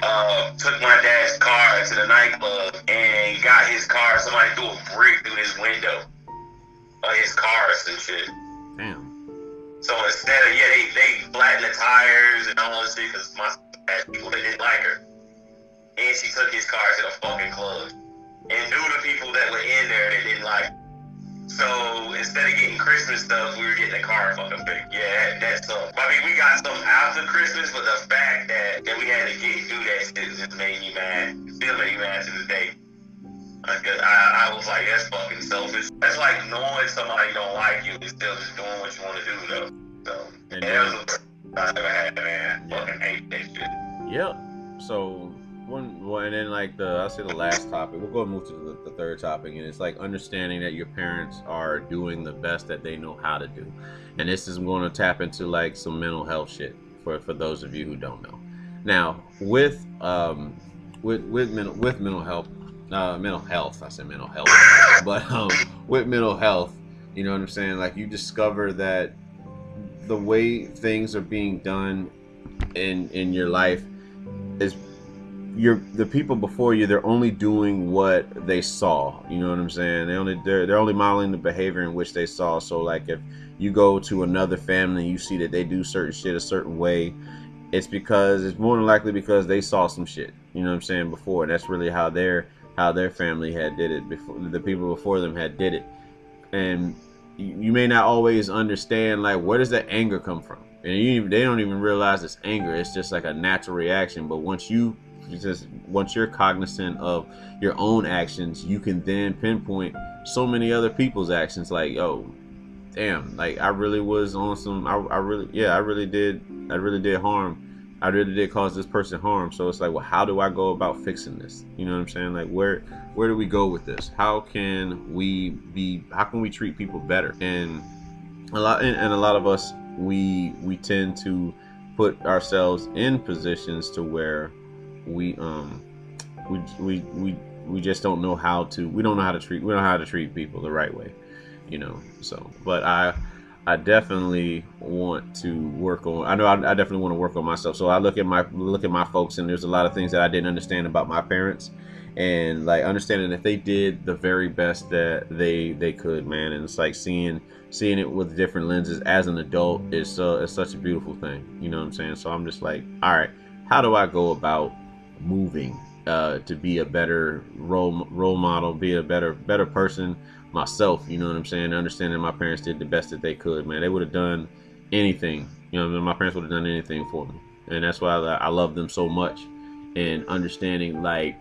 S2: took my dad's car to the nightclub and got his car. Somebody threw a brick through his window of his car or some shit.
S1: Damn.
S2: So instead of, they flattened the tires and all that shit, because my sister had people that didn't like her. And she took his car to the fucking club. And knew the people that were in there that didn't like her. So instead of getting Christmas stuff, we were getting a car fucking fixed. Yeah, that sucked. I mean, we got some after Christmas, but the fact that we had to get through that shit just made me mad. Still made me mad to this day. Because I was like, that's fucking selfish. That's like knowing somebody don't like you and still just doing what you want to do, though. So, and that was the worst I ever had, man. Yeah. Fucking hate that shit.
S1: Yep. So, and then like I'll say the last topic. We'll go move to the third topic, and it's like understanding that your parents are doing the best that they know how to do. And this is going to tap into like some mental health shit for those of you who don't know. Now, with mental health. I said mental health, but with mental health, you know what I'm saying? Like, you discover that the way things are being done in your life is the people before you, they're only doing what they saw. You know what I'm saying? They're only modeling the behavior in which they saw. So like, if you go to another family and you see that they do certain shit a certain way, it's more than likely because they saw some shit. You know what I'm saying? Before, and that's really how their family had did it before. The people before them had did it. And you may not always understand, like, where does that anger come from? And they don't even realize it's anger. It's just like a natural reaction. But once you're cognizant of your own actions, you can then pinpoint so many other people's actions. Like, oh, damn, like I really was on some. I really did harm. I really did cause this person harm. So it's like, well, how do I go about fixing this? You know what I'm saying? Like, where do we go with this? How can we treat people better? And a lot of us, we tend to put ourselves in positions to where we just don't know how to treat people the right way, you know. So, but I definitely want to work on. I definitely want to work on myself. So I look at my folks, and there's a lot of things that I didn't understand about my parents, and like understanding that they did the very best that they could, man. And it's like seeing it with different lenses as an adult is such a beautiful thing. You know what I'm saying? So I'm just like, all right, how do I go about moving to be a better role model, be a better person myself? You know what I'm saying? Understanding my parents did the best that they could, man. They would have done anything. You know, my parents would have done anything for me, and that's why I love them so much. And understanding, like,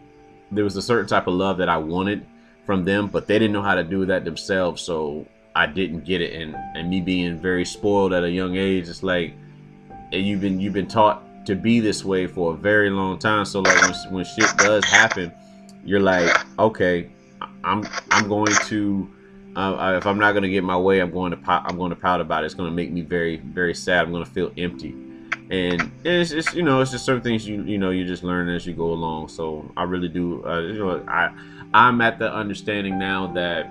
S1: there was a certain type of love that I wanted from them, but they didn't know how to do that themselves, so I didn't get it. And me being very spoiled at a young age, it's like, you've been taught to be this way for a very long time. So like when shit does happen, you're like, okay, I'm going to if I'm not going to get my way, I'm going to pout about it. It's going to make me very, very sad. I'm going to feel empty. And it's just, it's just certain things you just learn as you go along. So I really do, I'm at the understanding now that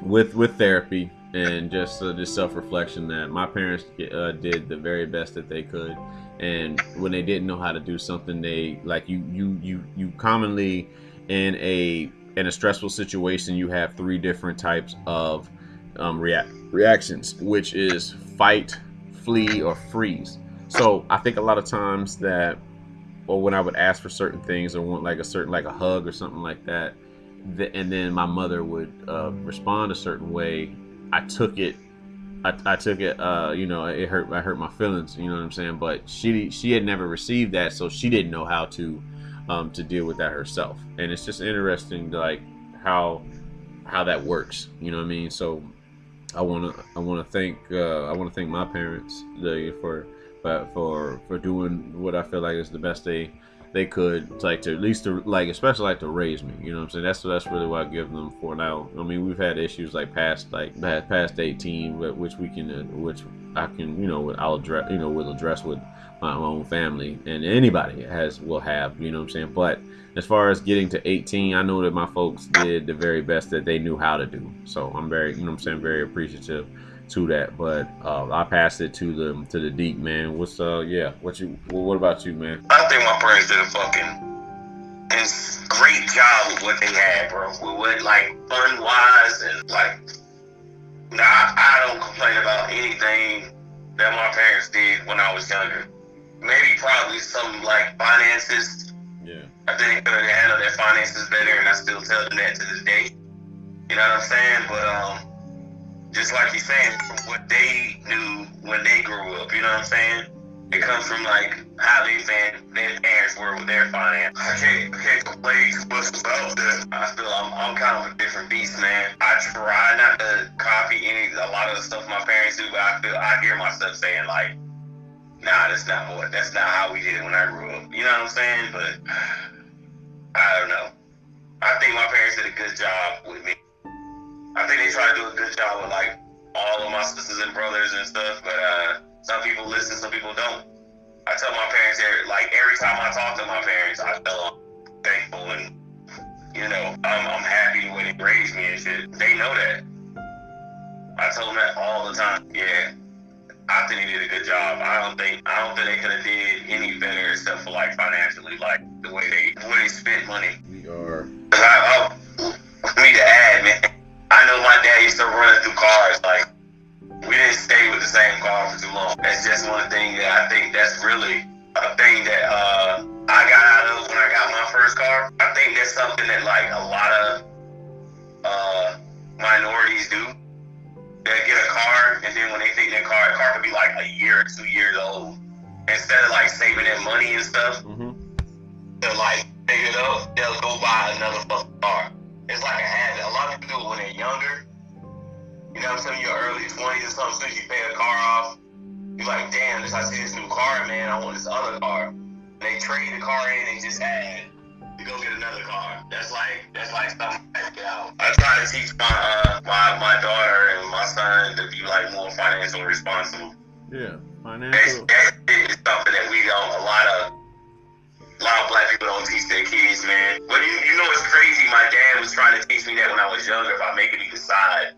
S1: with therapy and just self-reflection, that my parents did the very best that they could. And when they didn't know how to do something, they like you commonly in a stressful situation, you have 3 different types of reactions, which is fight, flee, or freeze. So I think a lot of times that, or when I would ask for certain things or want like a hug or something like that, and then my mother would respond a certain way, I took it, it hurt my feelings, you know what I'm saying? But she had never received that, so she didn't know how to deal with that herself. And it's just interesting, like how that works, you know what I mean? So I want to thank my parents for doing what I feel like is the best they could, like to at least especially like to raise me, you know what I'm saying? That's really what I give them for now. I mean, we've had issues like past 18, which I can I'll address will address with my own family, and anybody will have, you know what I'm saying? But as far as getting to 18, I know that my folks did the very best that they knew how to do. So I'm very, very appreciative to that. But I passed it to the deep, man. What about you, man?
S2: I think my parents did a great job with what they had, bro. With what, like, fun wise, and like, I don't complain about anything that my parents did when I was younger. Maybe probably some like finances.
S1: Yeah.
S2: I think they could have handled their finances better, and I still tell them that to this day. You know what I'm saying? But just like you're saying, from what they knew when they grew up, you know what I'm saying? It comes from like how their parents were with their finance. I can't complain too much about that. I feel I'm kind of a different beast, man. I try not to copy a lot of the stuff my parents do, but I hear myself saying like, nah, that's not how we did it when I grew up. You know what I'm saying? But I don't know. I think my parents did a good job with me. I think they try to do a good job with like all of my sisters and brothers and stuff, but some people listen, some people don't. I tell my parents every time I talk to my parents, I feel thankful and I'm happy the way they raised me and shit. They know that. I tell them that all the time. Yeah. I think they did a good job. I don't think they could have did any better except for like financially, like the way they spent money.
S1: We are.
S2: For me to add, man, I know my dad used to run through cars. Like, we didn't stay with the same car for too long. That's just one thing that I think that's really a thing that I got out of when I got my first car. I think that's something that like a lot of minorities do. They get a car, and then when they think their car could be like a year or 2 years old, instead of like saving their money and stuff, they'll like save it up. They'll go buy another fucking car. It's like a habit. A lot of people do it when they're younger. You know what I'm saying? Your early 20s or something. As soon as you pay a car off, you're like, damn, I see this new car, man. I want this other car. And they trade the car in and just add to go get another car. That's like something I get out. I try to teach my daughter and my son to be like more financially responsible.
S1: Yeah, financial.
S2: That is something that we don't. A lot of black people don't teach their kids, man. But you know it's crazy. My dad was trying to teach me that when I was younger by making me decide,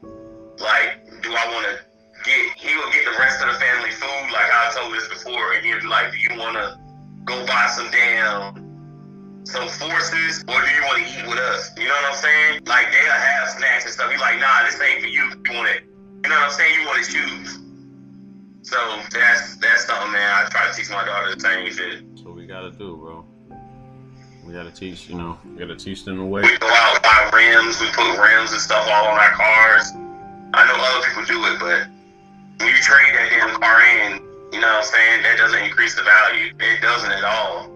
S2: like, do I want to he would get the rest of the family food, like I told this before, and he'd be like, do you want to go buy some forces, or do you want to eat with us? You know what I'm saying? Like, they'll have snacks and stuff. He's like, nah, this ain't for you. You want it. You know what I'm saying? You want to choose. So that's something, man. I try to teach my daughter the same shit.
S1: That's what we gotta do, bro. We gotta teach, we gotta teach them the way.
S2: We go out and buy rims. We put rims and stuff all on our cars. I know other people do it, but when you trade that damn car in, you know what I'm saying, that doesn't increase the value. It doesn't at all.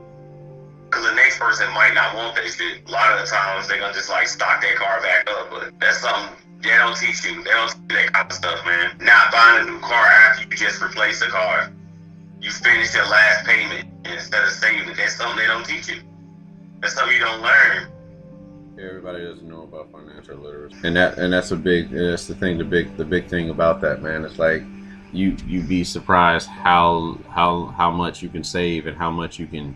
S2: Because the next person might not want that shit. A lot of the times, they're gonna just like stock that car back up, but that's something they don't teach you. They don't teach you that kind of stuff, man. Not buying a new car after you just replace the car. you finish your last payment instead of saving it. That's something they don't teach you. That's something you don't learn.
S1: Everybody doesn't know about financial literacy, and that's the thing. The big thing about that, man. It's like you'd be surprised how much you can save and how much you can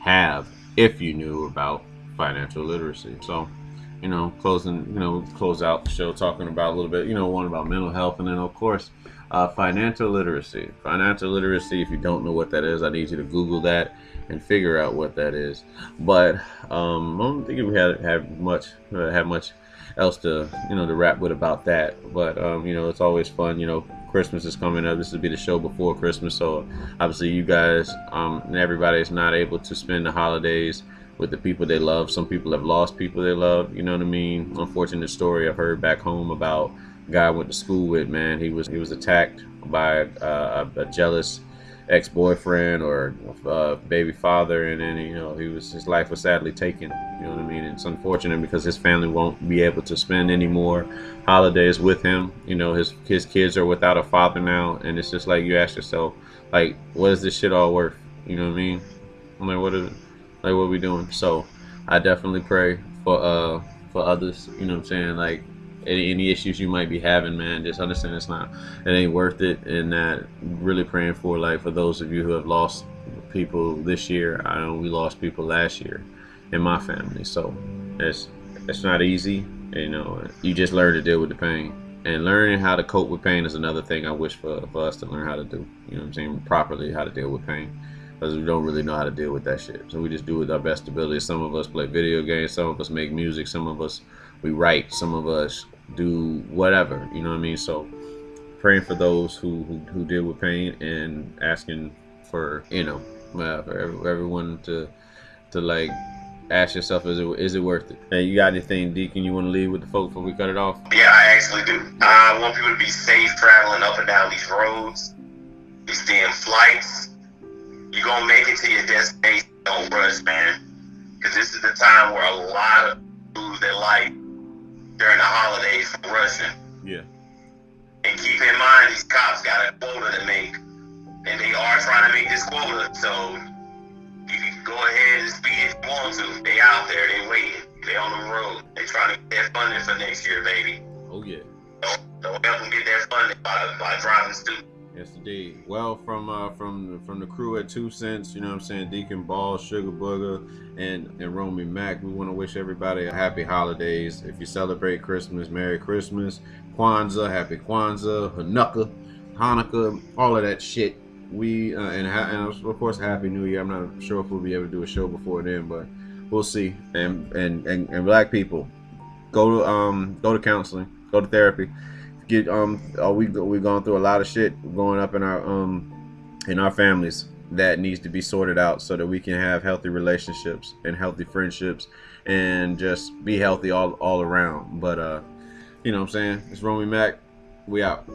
S1: have if you knew about financial literacy. So, close out the show talking about a little bit, one about mental health, and then of course financial literacy. Financial literacy, if you don't know what that is, I need you to Google that and figure out what that is. But I don't think we have much else to to wrap with about that. But it's always fun. Christmas is coming up. This will be the show before Christmas, so obviously you guys and everybody is not able to spend the holidays with the people they love. Some people have lost people they love. You know what I mean? Unfortunate story I've heard back home about a guy I went to school with. Man, he was attacked by a jealous ex-boyfriend or baby father, and then his life was sadly taken. You know what I mean? It's unfortunate because his family won't be able to spend any more holidays with him. His kids are without a father now, and it's just like you ask yourself, like, what is this shit all worth? You know what I mean? I'm like, what are we doing? So I definitely pray for others. You know what I'm saying? Like, any issues you might be having, man, just understand it ain't worth it. And that really praying for, like, for those of you who have lost people this year. I know we lost people last year in my family, so it's not easy. You just learn to deal with the pain, and learning how to cope with pain is another thing I wish for us to learn how to do. You know what I'm saying? Properly, how to deal with pain, because we don't really know how to deal with that shit. So we just do it with our best ability. Some of us play video games, some of us make music, some of us we write, some of us do whatever, you know what I mean? So praying for those who deal with pain, and asking for for everyone to like ask yourself, is it worth it? Hey, you got anything, Deacon, you want to leave with the folks before we cut it off?
S2: Yeah, I actually do. I want people to be safe traveling up and down these roads. You stay in flights. You're gonna make it to your destination. Don't rush, man, because this is the time where a lot of lose their life during the holidays from rushing.
S1: Yeah.
S2: And keep in mind, these cops got a quota to make, and they are trying to make this quota. So you can go ahead and speed if you want to. They out there, they waiting, they on the road. They trying to get their funding for next year, baby.
S1: Oh yeah.
S2: Don't help them get their funding by driving stupid.
S1: Yes, indeed. Well, from the crew at 2 Cents, you know what I'm saying, Deacon Ball, Sugar Booger, and Romy Mac, we want to wish everybody a happy holidays. If you celebrate Christmas, Merry Christmas, Kwanzaa, Happy Kwanzaa, Hanukkah, all of that shit. And of course, Happy New Year. I'm not sure if we'll be able to do a show before then, but we'll see. And black people, go to counseling, go to therapy. We've gone through a lot of shit going up in our families that needs to be sorted out, so that we can have healthy relationships and healthy friendships and just be healthy all around. But you know what I'm saying? It's Romy Mac. We out.